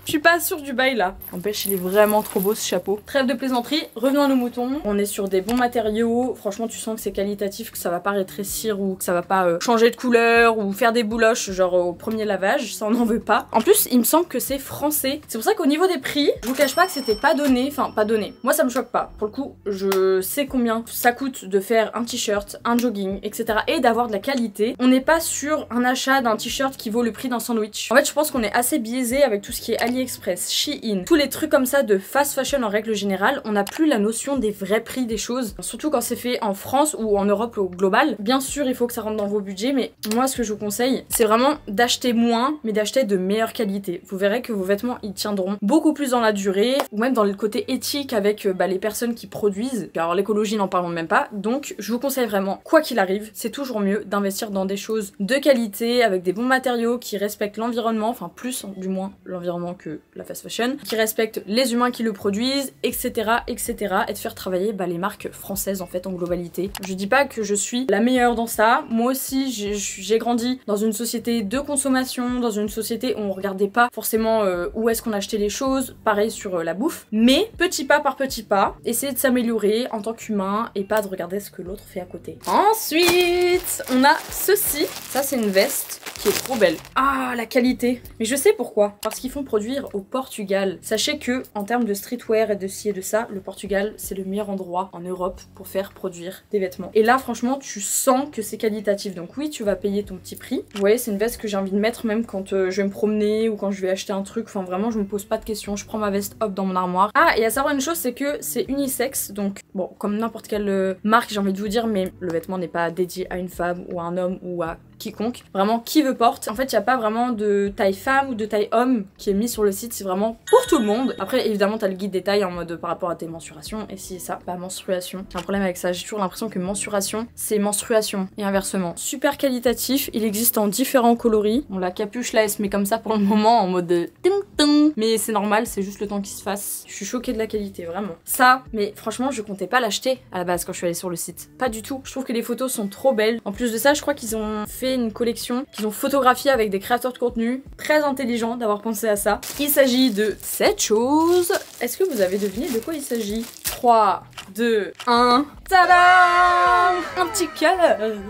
Je suis pas sûre du bail là. N'empêche, il est vraiment trop beau ce chapeau. Trêve de plaisanterie, revenons à nos moutons. On est sur des bons matériaux. Franchement, tu sens que c'est qualitatif, que ça va pas rétrécir ou que ça va pas changer de couleur ou faire des bouloches genre au premier lavage. Ça, on n'en veut pas. En plus, il me semble que c'est français. C'est pour ça qu'au niveau des prix, je vous cache pas que c'était pas donné. Enfin, pas donné. Moi, ça me choque pas. Pour le coup, je sais combien ça coûte de faire un t-shirt, un jogging, etc. et d'avoir de la qualité. On n'est pas sur un achat d'un t-shirt qui vaut le prix d'un sandwich. En fait, je pense qu'on est assez biaisé avec tout ce qui est AliExpress, Shein, tous les trucs comme ça de fast fashion en règle générale. On n'a plus la notion des vrais prix des choses, surtout quand c'est fait en France ou en Europe au global. Bien sûr, il faut que ça rentre dans vos budgets, mais moi, ce que je vous conseille, c'est vraiment d'acheter moins, mais d'acheter de meilleure qualité. Vous verrez que vos vêtements, ils tiendront beaucoup plus dans la durée, ou même dans le côté éthique avec les personnes qui produisent. Alors l'écologie, n'en parlons même pas. Donc, je vous conseille vraiment, quoi qu'il arrive, c'est toujours mieux d'investir dans des choses de qualité, avec des bons matériaux qui respectent l'environnement, enfin plus du moins l'environnement que la fast fashion, qui respecte les humains qui le produisent, etc., etc., et de faire travailler les marques françaises en fait en globalité. Je dis pas que je suis la meilleure dans ça, moi aussi j'ai grandi dans une société de consommation, dans une société où on regardait pas forcément où est-ce qu'on achetait les choses, pareil sur la bouffe, mais petit pas par petit pas, essayer de s'améliorer en tant qu'humain et pas de regarder ce que l'autre fait à côté. Ensuite, on a ceci, ça c'est une veste qui est trop belle. Ah, la qualité. Mais je sais pourquoi. Parce qu'ils font produire au Portugal. Sachez que, en termes de streetwear et de ci et de ça, le Portugal, c'est le meilleur endroit en Europe pour faire produire des vêtements. Et là, franchement, tu sens que c'est qualitatif. Donc oui, tu vas payer ton petit prix. Vous voyez, c'est une veste que j'ai envie de mettre même quand je vais me promener ou quand je vais acheter un truc. Enfin, vraiment, je me pose pas de questions. Je prends ma veste, hop, dans mon armoire. Ah, et à savoir une chose, c'est que c'est unisexe. Donc, bon, comme n'importe quelle marque, j'ai envie de vous dire, mais le vêtement n'est pas dédié à une femme ou à un homme ou à quiconque, vraiment qui veut porte. En fait, il n'y a pas vraiment de taille femme ou de taille homme qui est mis sur le site, c'est vraiment pour tout le monde. Après, évidemment, t'as le guide des tailles en mode par rapport à tes mensurations, et si ça, menstruation. J'ai un problème avec ça, j'ai toujours l'impression que mensuration, c'est menstruation, et inversement. Super qualitatif, il existe en différents coloris. Bon, la capuche là, elle se met comme ça pour le moment, en mode ting-ting. Mais c'est normal, c'est juste le temps qui se fasse. Je suis choquée de la qualité, vraiment. Ça, mais franchement, je comptais pas l'acheter à la base quand je suis allée sur le site. Pas du tout. Je trouve que les photos sont trop belles. En plus de ça, je crois qu'ils ont fait une collection qu'ils ont photographiée avec des créateurs de contenu. Très intelligent d'avoir pensé à ça. Il s'agit de cette chose. Est-ce que vous avez deviné de quoi il s'agit? 3, 2, 1... Tadam! Un petit cœur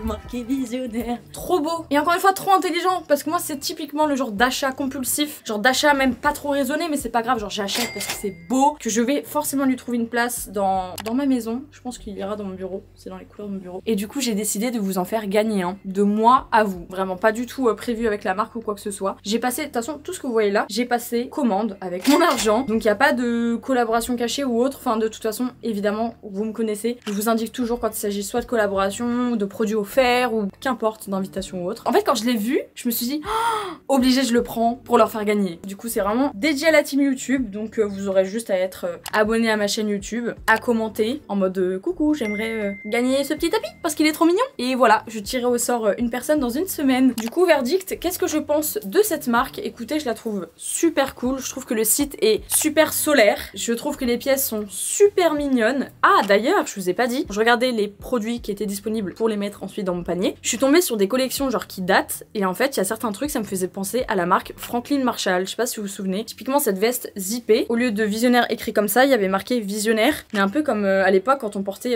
marqué visionnaire. Trop beau. Et encore une fois, trop intelligent. Parce que moi, c'est typiquement le genre d'achat compulsif. Genre d'achat même pas trop raisonné, mais c'est pas grave. Genre j'achète parce que c'est beau. Que je vais forcément lui trouver une place dans ma maison. Je pense qu'il ira dans mon bureau. C'est dans les couleurs de mon bureau. Et du coup, j'ai décidé de vous en faire gagner un. De moi à vous. Vraiment pas du tout prévu avec la marque ou quoi que ce soit. J'ai passé, de toute façon, tout ce que vous voyez là, j'ai passé commande avec mon argent. Donc il n'y a pas de collaboration cachée ou autre. Enfin, de toute façon, évidemment, vous me connaissez. Je vous indique toujours quand il s'agit soit de collaboration, de produits offerts ou qu'importe, d'invitation ou autre. En fait, quand je l'ai vu, je me suis dit, oh, obligé, je le prends pour leur faire gagner. Du coup, c'est vraiment dédié à la team YouTube. Donc vous aurez juste à être abonné à ma chaîne YouTube, à commenter en mode coucou, j'aimerais gagner ce petit tapis parce qu'il est trop mignon. Et voilà, je tirerai au sort une personne dans une semaine. Du coup, verdict, qu'est-ce que je pense de cette marque? Écoutez, je la trouve super cool. Je trouve que le site est super solaire. Je trouve que les pièces sont super mignonnes. Ah, d'ailleurs, je vous ai pas dit, je regardais les produits qui étaient disponibles pour les mettre ensuite dans mon panier. Je suis tombée sur des collections genre qui datent et en fait, il y a certains trucs, ça me faisait penser à la marque Franklin Marshall. Je sais pas si vous vous souvenez. Typiquement, cette veste zippée, au lieu de visionnaire écrit comme ça, il y avait marqué visionnaire, mais un peu comme à l'époque quand on portait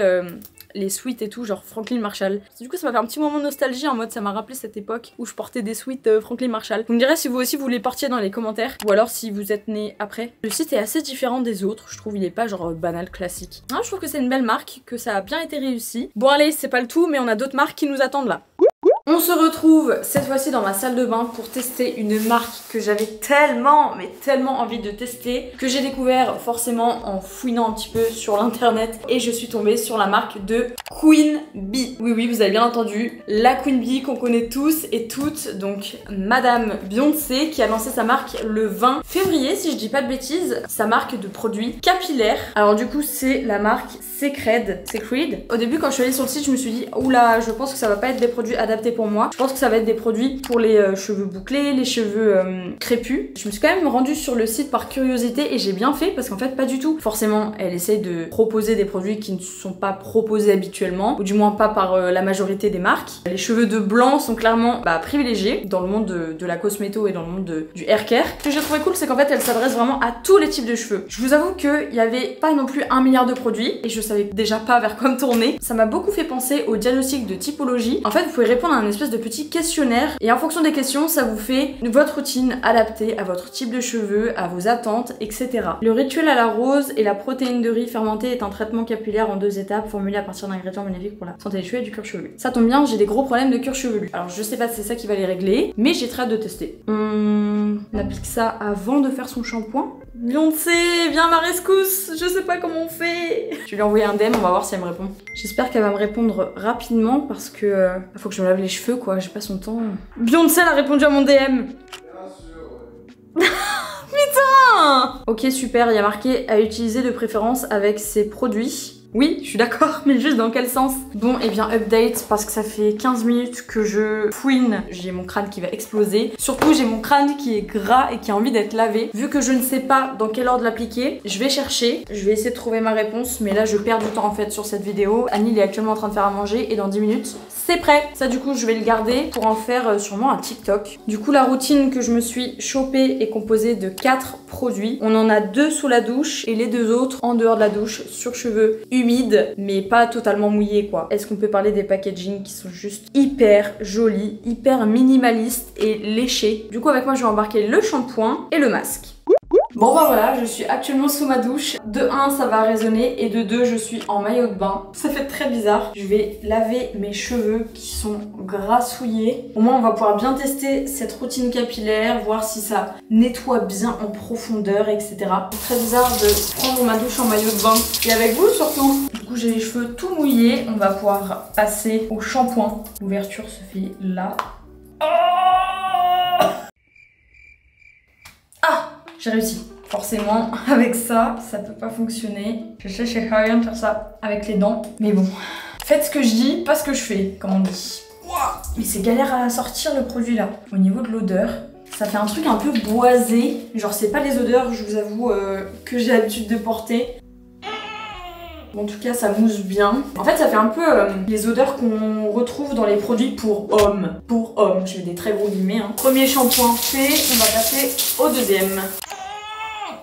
les sweats et tout, genre Franklin Marshall. Du coup ça m'a fait un petit moment de nostalgie en mode ça m'a rappelé cette époque où je portais des sweats Franklin Marshall. Vous me direz si vous aussi vous les portiez dans les commentaires ou alors si vous êtes né après. Le site est assez différent des autres, je trouve il est pas genre banal classique. Ah, je trouve que c'est une belle marque, que ça a bien été réussi. Bon allez, c'est pas le tout mais on a d'autres marques qui nous attendent là. On se retrouve cette fois-ci dans ma salle de bain pour tester une marque que j'avais tellement, mais tellement envie de tester, que j'ai découvert forcément en fouinant un petit peu sur l'internet et je suis tombée sur la marque de Queen Bee. Oui, oui, vous avez bien entendu, la Queen Bee qu'on connaît tous et toutes, donc Madame Beyoncé qui a lancé sa marque le 20 février, si je dis pas de bêtises, sa marque de produits capillaires. Alors du coup, c'est la marque Secret. Au début, quand je suis allée sur le site, je me suis dit, oula, je pense que ça va pas être des produits adaptés pour moi. Je pense que ça va être des produits pour les cheveux bouclés, les cheveux crépus. Je me suis quand même rendue sur le site par curiosité et j'ai bien fait parce qu'en fait pas du tout. Forcément, elle essaye de proposer des produits qui ne sont pas proposés habituellement, ou du moins pas par la majorité des marques. Les cheveux de blanc sont clairement privilégiés dans le monde de la cosméto et dans le monde du haircare. Ce que j'ai trouvé cool, c'est qu'en fait elle s'adresse vraiment à tous les types de cheveux. Je vous avoue qu'il n'y avait pas non plus 1 milliard de produits et je savais déjà pas vers quoi me tourner. Ça m'a beaucoup fait penser au diagnostic de typologie. En fait, vous pouvez répondre à un espèce de petit questionnaire et en fonction des questions, ça vous fait votre routine adaptée à votre type de cheveux, à vos attentes, etc. Le rituel à la rose et la protéine de riz fermentée est un traitement capillaire en 2 étapes formulé à partir d'ingrédients bénéfiques pour la santé des cheveux et du cuir chevelu. Ça tombe bien, j'ai des gros problèmes de cuir chevelu. Alors je sais pas si c'est ça qui va les régler, mais j'ai très hâte de tester. On applique ça avant de faire son shampoing. Beyoncé, viens à ma rescousse, je sais pas comment on fait. Je vais lui envoyer un DM, on va voir si elle me répond. J'espère qu'elle va me répondre rapidement parce que faut que je me lave les cheveux quoi, j'ai pas son temps. Beyoncé elle a répondu à mon DM. Putain. Ok super, il y a marqué à utiliser de préférence avec ses produits. Oui, je suis d'accord, mais juste dans quel sens? Bon, et bien update, parce que ça fait 15 minutes que je fouine. J'ai mon crâne qui va exploser. Surtout, j'ai mon crâne qui est gras et qui a envie d'être lavé. Vu que je ne sais pas dans quel ordre l'appliquer, je vais chercher. Je vais essayer de trouver ma réponse, mais là, je perds du temps en fait sur cette vidéo. Annie est actuellement en train de faire à manger et dans 10 minutes, c'est prêt. Ça, du coup, je vais le garder pour en faire sûrement un TikTok. Du coup, la routine que je me suis chopée est composée de 4 produits. On en a 2 sous la douche et les 2 autres en dehors de la douche, sur cheveux humides, mais pas totalement mouillés quoi. Est-ce qu'on peut parler des packaging qui sont juste hyper jolis, hyper minimalistes et léchés. Du coup, avec moi, je vais embarquer le shampoing et le masque. Bon bah voilà, je suis actuellement sous ma douche. De 1, ça va résonner et de 2, je suis en maillot de bain. Ça fait très bizarre. Je vais laver mes cheveux qui sont grassouillés. Au moins, on va pouvoir bien tester cette routine capillaire, voir si ça nettoie bien en profondeur, etc. C'est très bizarre de prendre ma douche en maillot de bain et avec vous surtout. Du coup, j'ai les cheveux tout mouillés. On va pouvoir passer au shampoing. L'ouverture se fait là. J'ai réussi. Forcément, avec ça, ça peut pas fonctionner. Je sais, je sais rien de faire ça avec les dents. Mais bon, faites ce que je dis, pas ce que je fais, comme on dit. Mais c'est galère à sortir le produit là. Au niveau de l'odeur, ça fait un truc un peu boisé. Genre, c'est pas les odeurs, je vous avoue, que j'ai l'habitude de porter. En tout cas, ça mousse bien. En fait, ça fait un peu les odeurs qu'on retrouve dans les produits pour hommes. Pour hommes, je fais des très gros guillemets. Hein. Premier shampoing fait, on va passer au deuxième.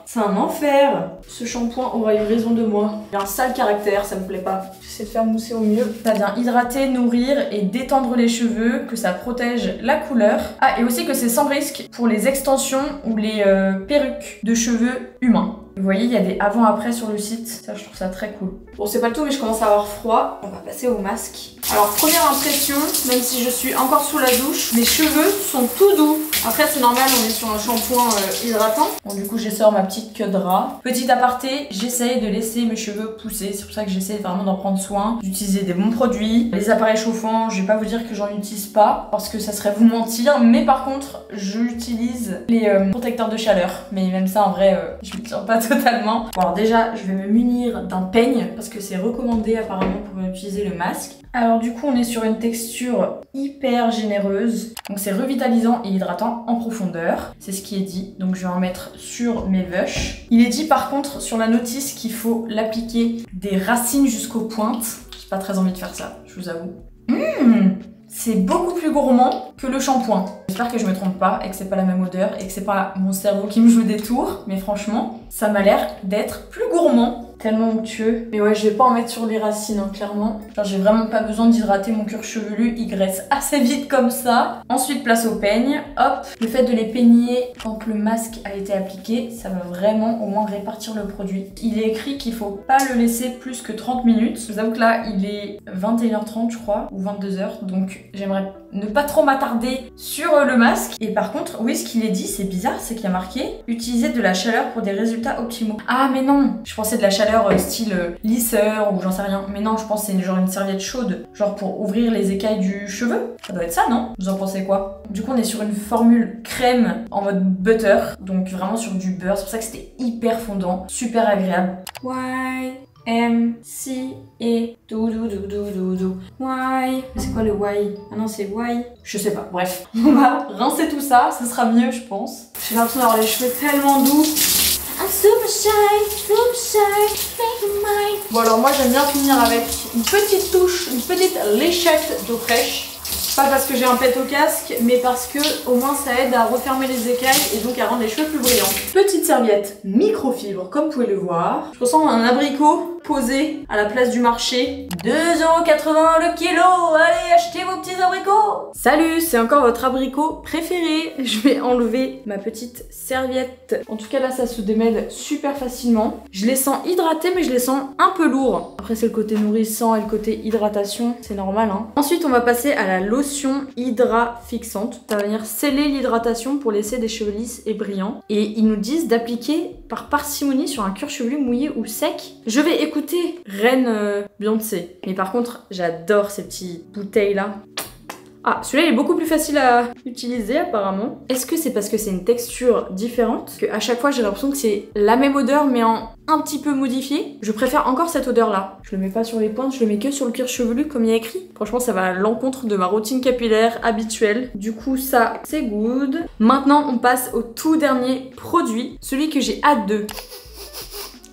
C'est un enfer. Ce shampoing aura eu raison de moi. Il a un sale caractère, ça me plaît pas. J'essaie de faire mousser au mieux. Ça vient hydrater, nourrir et détendre les cheveux, que ça protège la couleur. Ah, et aussi que c'est sans risque pour les extensions ou les perruques de cheveux humains. Vous voyez, il y a des avant-après sur le site. Ça, je trouve ça très cool. Bon, c'est pas le tout, mais je commence à avoir froid. On va passer au masque. Alors, première impression, même si je suis encore sous la douche, mes cheveux sont tout doux. Après, c'est normal, on est sur un shampoing hydratant. Bon, du coup, je sors ma petite queue de rat. Petit aparté, j'essaye de laisser mes cheveux pousser. C'est pour ça que j'essaie vraiment d'en prendre soin, d'utiliser des bons produits. Les appareils chauffants, je vais pas vous dire que j'en utilise pas, parce que ça serait vous mentir. Mais par contre, j'utilise les protecteurs de chaleur. Mais même ça, en vrai, je m'y tiens pas totalement. Bon, alors déjà, je vais me munir d'un peigne, parce que c'est recommandé apparemment pour utiliser le masque. Alors du coup, on est sur une texture hyper généreuse. Donc c'est revitalisant et hydratant en profondeur. C'est ce qui est dit. Donc je vais en mettre sur mes veuches. Il est dit par contre sur la notice qu'il faut l'appliquer des racines jusqu'aux pointes. J'ai pas très envie de faire ça, je vous avoue. C'est beaucoup plus gourmand que le shampoing. J'espère que je me trompe pas et que c'est pas la même odeur et que c'est pas mon cerveau qui me joue des tours. Mais franchement, ça m'a l'air d'être plus gourmand tellement onctueux. Mais ouais, je vais pas en mettre sur les racines, hein, clairement. Genre, j'ai vraiment pas besoin d'hydrater mon cuir chevelu, il graisse assez vite comme ça. Ensuite, place au peigne. Hop, le fait de les peigner quand le masque a été appliqué, ça va vraiment au moins répartir le produit. Il est écrit qu'il faut pas le laisser plus que 30 minutes. Je vous avoue que là, il est 21h30, je crois, ou 22h, donc j'aimerais ne pas trop m'attarder sur le masque. Et par contre, oui, ce qu'il est dit, c'est bizarre, c'est qu'il y a marqué « Utiliser de la chaleur pour des résultats optimaux ». Ah mais non, je pensais de la chaleur style lisseur ou j'en sais rien. Mais non, je pense que c'est genre une serviette chaude, genre pour ouvrir les écailles du cheveu. Ça doit être ça, non? Vous en pensez quoi? Du coup, on est sur une formule crème en mode butter, donc vraiment sur du beurre. C'est pour ça que c'était hyper fondant, super agréable. M-C et do. Why? C'est quoi le why? Ah non, c'est why. Je sais pas, bref. On va rincer tout ça, ça sera mieux, je pense. J'ai l'impression d'avoir les cheveux tellement doux. I'm super shy, make it mine. Bon alors moi j'aime bien finir avec une petite touche, une petite léchette d'eau fraîche. Pas parce que j'ai un pet au casque, mais parce que au moins ça aide à refermer les écailles et donc à rendre les cheveux plus brillants. Petite serviette microfibre, comme vous pouvez le voir. Je ressens un abricot posé à la place du marché. 2,80 € le kilo. Allez, achetez vos petits abricots. Salut, c'est encore votre abricot préféré. Je vais enlever ma petite serviette. En tout cas là, ça se démêle super facilement. Je les sens hydratés, mais je les sens un peu lourds. Après, c'est le côté nourrissant et le côté hydratation, c'est normal, hein. Ensuite, on va passer à la lotion hydra fixante. Ça va venir sceller l'hydratation pour laisser des cheveux lisses et brillants. Et ils nous disent d'appliquer par parcimonie sur un cuir chevelu mouillé ou sec. Je vais écouter Reine Beyoncé. Mais par contre, j'adore ces petites bouteilles là. Ah, celui-là il est beaucoup plus facile à utiliser apparemment. Est-ce que c'est parce que c'est une texture différente que à chaque fois j'ai l'impression que c'est la même odeur mais en un petit peu modifiée? Je préfère encore cette odeur là. Je le mets pas sur les pointes, je le mets que sur le cuir chevelu comme il y a écrit. Franchement ça va à l'encontre de ma routine capillaire habituelle. Du coup ça c'est good. Maintenant on passe au tout dernier produit, celui que j'ai hâte de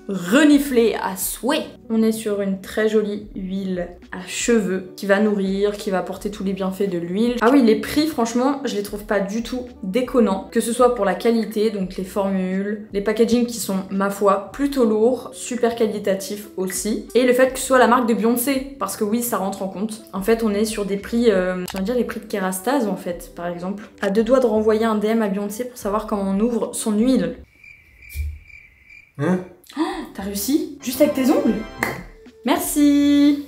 renifler à souhait. On est sur une très jolie huile à cheveux qui va nourrir, qui va apporter tous les bienfaits de l'huile. Ah oui, les prix, franchement, je les trouve pas du tout déconnants. Que ce soit pour la qualité, donc les formules, les packaging qui sont, ma foi, plutôt lourds, super qualitatifs aussi. Et le fait que ce soit la marque de Beyoncé, parce que oui, ça rentre en compte. En fait, on est sur des prix, je vais dire les prix de Kerastase en fait, par exemple. À deux doigts de renvoyer un DM à Beyoncé pour savoir comment on ouvre son huile. Oh, t'as réussi? Juste avec tes ongles? Merci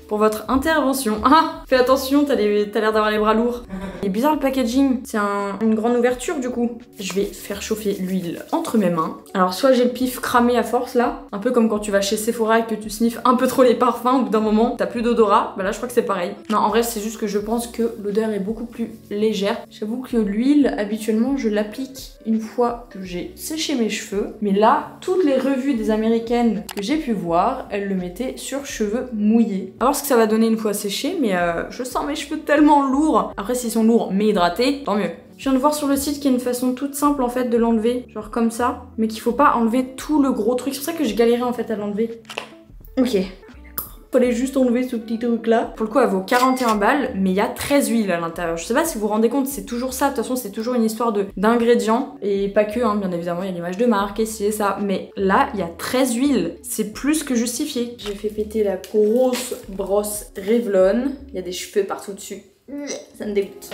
pour votre intervention. Ah, fais attention, t'as l'air d'avoir les bras lourds. Il est bizarre le packaging, c'est une grande ouverture du coup. Je vais faire chauffer l'huile entre mes mains. Alors soit j'ai le pif cramé à force là, un peu comme quand tu vas chez Sephora et que tu sniffes un peu trop les parfums, au bout d'un moment t'as plus d'odorat, bah là je crois que c'est pareil. Non en vrai c'est juste que je pense que l'odeur est beaucoup plus légère. J'avoue que l'huile habituellement je l'applique une fois que j'ai séché mes cheveux, mais là toutes les revues des américaines que j'ai pu voir, elles le mettaient sur cheveux mouillés. Alors ce que ça va donner une fois séché, mais je sens mes cheveux tellement lourds. Après s'ils sont lourds mais hydratés, tant mieux. Je viens de voir sur le site qu'il y a une façon toute simple en fait de l'enlever, genre comme ça, mais qu'il faut pas enlever tout le gros truc. C'est pour ça que j'ai galéré en fait à l'enlever. Ok. Fallait juste enlever ce petit truc là. Pour le coup elle vaut 41 balles mais il y a 13 huiles à l'intérieur. Je sais pas si vous vous rendez compte, c'est toujours ça, de toute façon c'est toujours une histoire d'ingrédients et pas que, hein, bien évidemment il y a l'image de marque et c'est ça, mais là il y a 13 huiles, c'est plus que justifié. J'ai fait péter la grosse brosse Revlon, il y a des cheveux partout dessus, ça me dégoûte.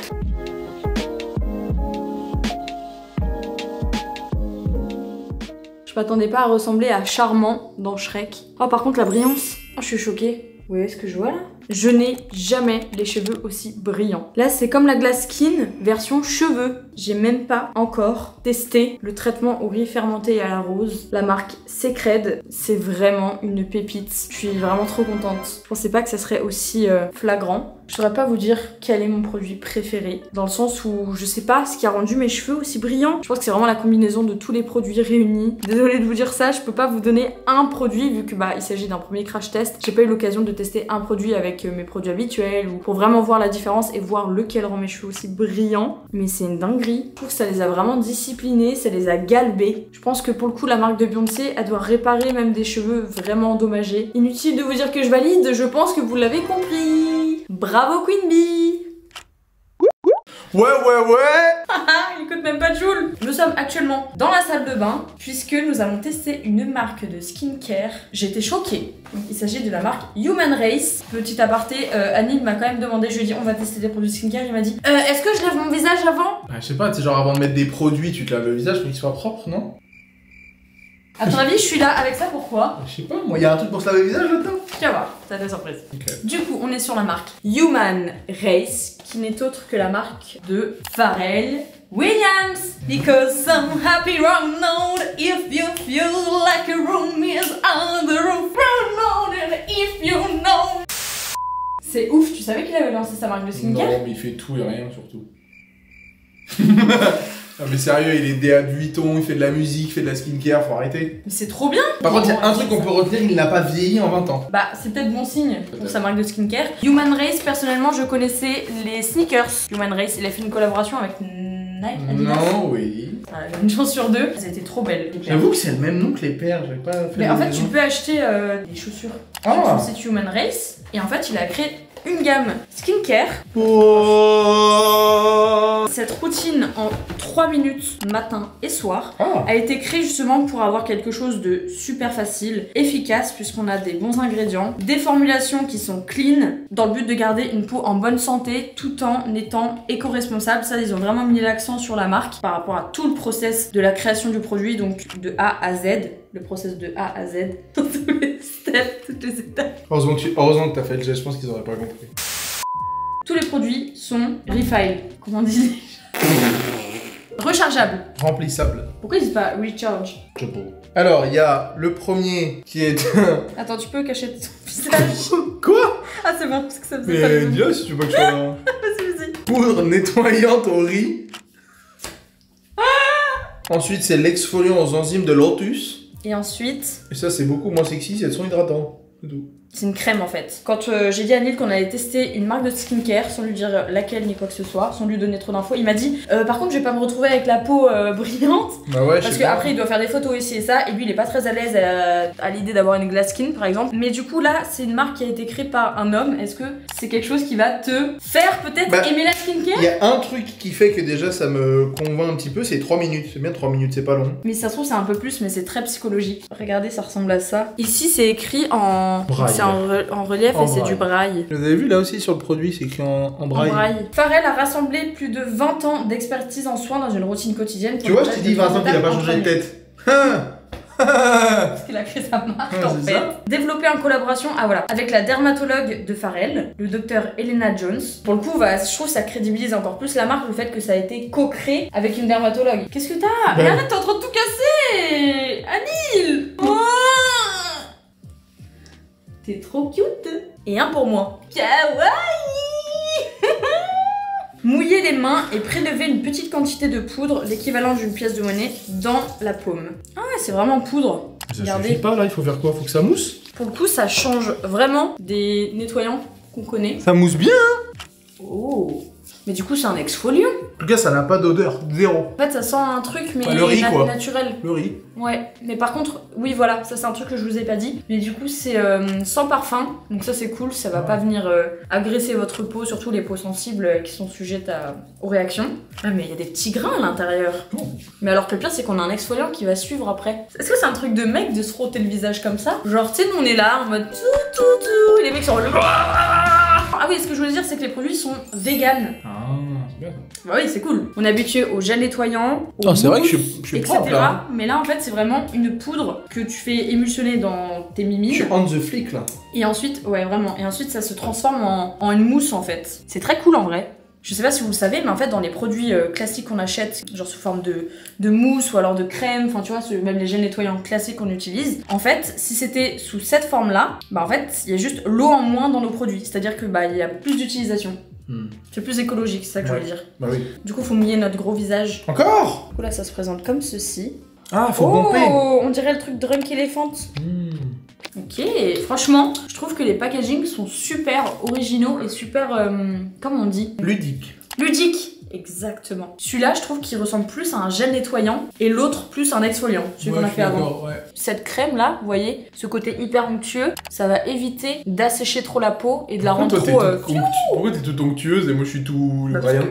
Je m'attendais pas à ressembler à Charmant dans Shrek. Oh par contre la brillance, oh, je suis choquée. Vous voyez ce que je vois là? Je n'ai jamais les cheveux aussi brillants. Là c'est comme la glace skin version cheveux. J'ai même pas encore testé le traitement au riz fermenté et à la rose. La marque Secred, c'est vraiment une pépite. Je suis vraiment trop contente. Je pensais pas que ça serait aussi flagrant. Je saurais pas vous dire quel est mon produit préféré, dans le sens où je sais pas ce qui a rendu mes cheveux aussi brillants. Je pense que c'est vraiment la combinaison de tous les produits réunis. Désolée de vous dire ça, je peux pas vous donner un produit vu que il s'agit d'un premier crash test. J'ai pas eu l'occasion de tester un produit avec mes produits habituels ou pour vraiment voir la différence et voir lequel rend mes cheveux aussi brillants. Mais c'est une dinguerie. Je trouve que ça les a vraiment disciplinés, ça les a galbés. Je pense que pour le coup la marque de Beyoncé, elle doit réparer même des cheveux vraiment endommagés. Inutile de vous dire que je valide, je pense que vous l'avez compris. Bravo Queen Bee. Ouais Il écoute même même pas de Joule. Nous sommes actuellement dans la salle de bain puisque nous allons tester une marque de skincare. J'ai été choquée. Donc, il s'agit de la marque Human Race. Petit aparté, Annie m'a quand même demandé, je lui ai dit on va tester des produits skincare. Il m'a dit est-ce que je lave mon visage avant? Je sais pas, tu sais, genre avant de mettre des produits, tu te laves le visage pour qu'il soit propre, non? À ton avis, je suis là avec ça, pourquoi? Je sais pas, moi, il y a un truc pour se laver le visage là-dedans. Tu vas voir, ça fait surprise. Okay. Du coup, on est sur la marque Human Race, qui n'est autre que la marque de Pharrell Williams. Because I'm happy right now, if you feel like a room is on the roof, if you know. C'est ouf, tu savais qu'il avait lancé sa marque de skincare? Non, mais il fait tout et rien surtout. Non mais sérieux, il est DA de Vuitton, il fait de la musique, il fait de la skincare, faut arrêter. Mais c'est trop bien. Par contre, il y a un truc qu'on peut retenir, il n'a pas vieilli en 20 ans. Bah, c'est peut-être bon signe pour sa marque de skincare. Human Race, personnellement, je connaissais les sneakers. Human Race, il a fait une collaboration avec Nike, Adidas. Non, oui. Une chance sur deux. Elles étaient trop belles. J'avoue que c'est le même nom que les paires, j'avais pas fait. Mais en fait, tu peux acheter des chaussures sur son site Human Race. Et en fait, il a créé une gamme skincare. Oh. Cette routine en 3 minutes matin et soir a été créée justement pour avoir quelque chose de super facile, efficace puisqu'on a des bons ingrédients, des formulations qui sont clean dans le but de garder une peau en bonne santé tout en étant éco-responsable. Ça, ils ont vraiment mis l'accent sur la marque par rapport à tout le process de la création du produit, donc de A à Z. Le process de A à Z, dans tous les steps, toutes les étapes. Heureusement que t'as fait le geste, je pense qu'ils auraient pas compris. Tous les produits sont refill, comment on dit? Rechargeables. Remplissable. Pourquoi ils disent pas recharge? Alors, il y a le premier qui est... Attends, tu peux cacher ton visage? Quoi? Ah c'est bon, parce que ça me fait pas Mais le dis-le si tu veux pas que je sois là. Vas-y. Poudre nettoyante au riz. Ensuite, c'est l'exfoliant aux enzymes de lotus. Et ensuite... Et ça, c'est beaucoup moins sexy, c'est le son hydratant. C'est tout. C'est une crème en fait. Quand j'ai dit à Neil qu'on allait tester une marque de skincare sans lui dire laquelle ni quoi que ce soit, sans lui donner trop d'infos, il m'a dit par contre je vais pas me retrouver avec la peau brillante. Bah ouais, parce qu'après il doit faire des photos ici et ça, et lui il est pas très à l'aise à l'idée d'avoir une glass skin par exemple. Mais du coup là c'est une marque qui a été créée par un homme. Est-ce que c'est quelque chose qui va te faire peut-être aimer la skincare? Il y a un truc qui fait que déjà ça me convainc un petit peu, c'est 3 minutes. C'est bien 3 minutes, c'est pas long. Mais ça se trouve c'est un peu plus, mais c'est très psychologique. Regardez, ça ressemble à ça. Ici c'est écrit en... Braille. En relief et c'est du braille. Vous avez vu là aussi sur le produit, c'est écrit en braille. Pharrell a rassemblé plus de 20 ans d'expertise en soins dans une routine quotidienne. Tu vois, je t'ai dit 20 ans qu'il a pas changé de tête. Parce qu'il a créé sa marque en fait. Développé en collaboration avec la dermatologue de Pharrell, le docteur Elena Jones. Pour le coup, je trouve que ça crédibilise encore plus la marque, le fait que ça a été co-créé avec une dermatologue. Qu'est-ce que t'as? Mais arrête, t'es en train de tout casser! Anil! T'es trop cute. Et un pour moi. Kawaii. Mouiller les mains et prélever une petite quantité de poudre, l'équivalent d'une pièce de monnaie, dans la paume. Ah ouais, c'est vraiment poudre. Ça suffit pas là, il faut faire quoi? Faut que ça mousse? Pour le coup, ça change vraiment des nettoyants qu'on connaît. Ça mousse bien hein. Oh. Mais du coup, c'est un exfoliant. En tout cas, ça n'a pas d'odeur, zéro. En fait, ça sent un truc, mais le riz, quoi. naturel. Le riz. Ouais, mais par contre, oui, voilà, ça c'est un truc que je vous ai pas dit. Mais du coup, c'est sans parfum, donc ça c'est cool, ça va pas venir agresser votre peau, surtout les peaux sensibles qui sont sujettes aux réactions. Ah, mais il y a des petits grains à l'intérieur. Mais alors que le pire, c'est qu'on a un exfoliant qui va suivre après. Est-ce que c'est un truc de mec de se frotter le visage comme ça? Genre, tu sais, nous on est là en mode tout, et les mecs sont. Ah oui, ce que je voulais dire, c'est que les produits sont vegan. Ah, c'est bien. Bah oui, c'est cool. On est habitué au gel nettoyant, au Oh, c'est vrai que je suis etc. propre là. Mais là, en fait, c'est vraiment une poudre que tu fais émulsionner dans tes Je mimides. suis on the flick là. Et ensuite, ouais, vraiment. Et ensuite, ça se transforme en une mousse en fait. C'est très cool en vrai. Je sais pas si vous le savez, mais en fait, dans les produits classiques qu'on achète, genre sous forme de mousse ou alors de crème, enfin tu vois, même les gels nettoyants classiques qu'on utilise, en fait, si c'était sous cette forme-là, bah en fait, il y a juste l'eau en moins dans nos produits. C'est-à-dire que bah il y a plus d'utilisation. C'est plus écologique, c'est ça que je veux dire. Bah oui. Du coup, faut mouiller notre gros visage. Encore? Du coup, là, ça se présente comme ceci. Ah, faut Oh, pomper. on dirait le truc Drunk Elephant. Ok, franchement, je trouve que les packagings sont super originaux et super, comment on dit? Ludique. Ludique. Exactement. Celui-là, je trouve qu'il ressemble plus à un gel nettoyant et l'autre plus à un exfoliant, celui qu'on a fait avant. Ouais. Cette crème là, vous voyez, ce côté hyper onctueux, ça va éviter d'assécher trop la peau et de la rendre trop... Pourquoi t'es toute onctueuse et moi je suis tout parce rien?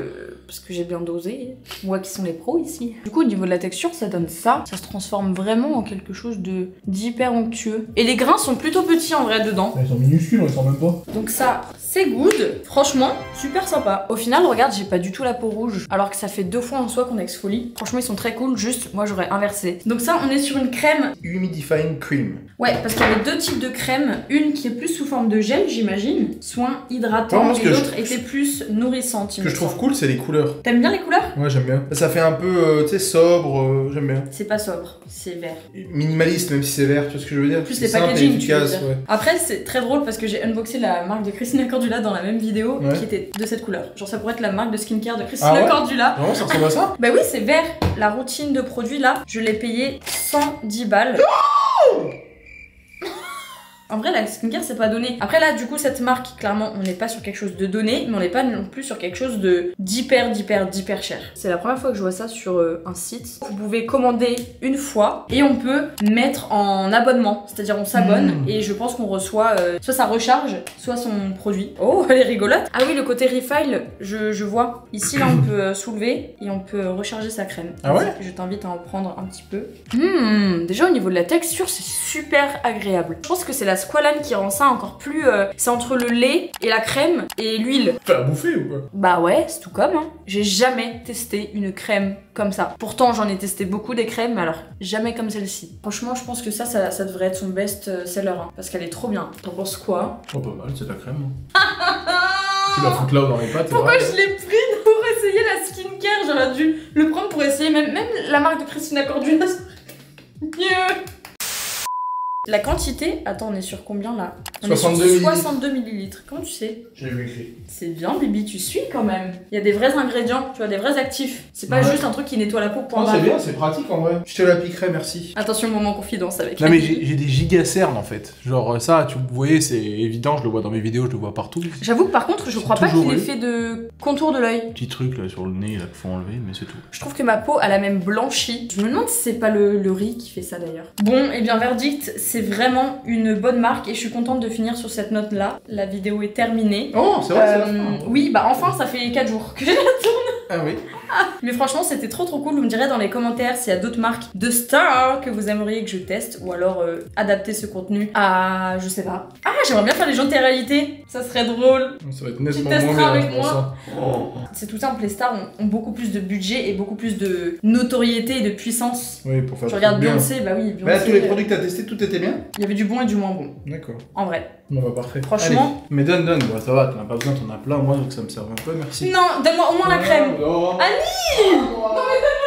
parce que j'ai bien dosé. Moi qui sont les pros ici. Du coup, au niveau de la texture, ça donne ça. Ça se transforme vraiment en quelque chose d'hyper onctueux. Et les grains sont plutôt petits en vrai dedans. Ils sont minuscules, ils sont même pas. Donc ça, c'est good. Franchement, super sympa. Au final, regarde, j'ai pas du tout la peau rouge. Alors que ça fait 2 fois en soi qu'on exfolie. Franchement, ils sont très cool. Juste, moi, j'aurais inversé. Donc ça, on est sur une crème. Humidifying Cream. Ouais, parce qu'il y avait 2 types de crème. Une qui est plus sous forme de gel, j'imagine. Soin hydratant. Ouais, et l'autre était plus nourrissante. Ce que je trouve cool, c'est les couleurs. T'aimes bien les couleurs? Ouais, j'aime bien. Ça fait un peu, tu sais, sobre, j'aime bien. C'est pas sobre, c'est vert. Minimaliste, même si c'est vert, tu vois ce que je veux dire? Plus les simple et packaging, tu veux efficace, dire. ouais. Après, c'est très drôle parce que j'ai unboxé la marque de Christina Cordula dans la même vidéo Ouais. qui était de cette couleur. Genre, ça pourrait être la marque de skincare de Christina Ah ouais Cordula. Vraiment, ça ressemble à ça? Bah oui, c'est vert. La routine de produit là, je l'ai payé 110 balles. En vrai, la skincare, c'est pas donné. Après, là, du coup, cette marque, clairement, on n'est pas sur quelque chose de donné, mais on n'est pas non plus sur quelque chose d'hyper cher. C'est la première fois que je vois ça sur un site. Vous pouvez commander une fois et on peut mettre en abonnement. C'est-à-dire, on s'abonne et je pense qu'on reçoit soit sa recharge, soit son produit. Oh, elle est rigolote. Ah oui, le côté refill, je vois. Ici, là, on peut soulever et on peut recharger sa crème. Ah ouais? Je t'invite à en prendre un petit peu. Déjà, au niveau de la texture, c'est super agréable. Je pense que c'est la squalane qui rend ça encore plus... c'est entre le lait et la crème et l'huile. Fais à bouffer ou quoi? Bah ouais, c'est tout comme, hein. J'ai jamais testé une crème comme ça. Pourtant, j'en ai testé beaucoup des crèmes, mais alors jamais comme celle-ci. Franchement, je pense que ça devrait être son best seller, hein, parce qu'elle est trop bien. T'en penses quoi? Oh, pas mal, c'est de la crème. Tu la fous là dans les pattes. Pourquoi je l'ai pris pour essayer la skincare? J'aurais dû le prendre pour essayer même la marque de Christina Cordula. Mieux. La quantité, attends, on est sur combien là? On 62 est sur millilitres. 62 millilitres. Comment tu sais? J'ai vu écrit. C'est bien, Bibi, tu suis quand même. Il y a des vrais ingrédients, tu vois, des vrais actifs. C'est pas Ouais. juste un truc qui nettoie la peau pour Non, c'est bien, c'est pratique en vrai. Je te la piquerai, merci. Attention, moment confidence avec Non la mais Bibi. j'ai des gigacernes en fait. Genre ça, tu vous voyez, c'est évident, je le vois dans mes vidéos, je le vois partout. J'avoue que par contre, je crois pas toujours qu'il ait eu. fait de contour de l'œil. Petit truc là sur le nez là qu'il faut enlever, mais c'est tout. Je trouve que ma peau, elle a même blanchi. Je me demande si c'est pas le riz qui fait ça d'ailleurs. Bon, et bien verdict, c'est vraiment une bonne marque et je suis contente de finir sur cette note là. La vidéo est terminée. Oh, c'est vrai, c'est la fin. Oui, bah enfin, ça fait 4 jours que je la tourne. Ah oui. Mais franchement, c'était trop cool. Vous me direz dans les commentaires s'il y a d'autres marques de stars que vous aimeriez que je teste ou alors adapter ce contenu à, je sais pas. Ah, j'aimerais bien faire les gens de télé-réalité. Ça serait drôle. Ça va être nettement testeras moins bien, avec je pense, moi. hein. C'est tout simple, les stars ont beaucoup plus de budget et beaucoup plus de notoriété et de puissance. Oui, pour faire Je tout regarde bien. Beyoncé, bah oui, Mais là, Beyoncé. tous les produits que t'as testés, tout était bien? Il y avait du bon et du moins bon, D'accord. en vrai. Bon, bah parfait. Franchement. Allez. Mais donne. Bon, ça va, t'en as pas besoin, t'en as plein. Moi, donc ça me sert un peu, merci. Non, donne-moi au moins la crème. Non. Annie! Non mais donne-moi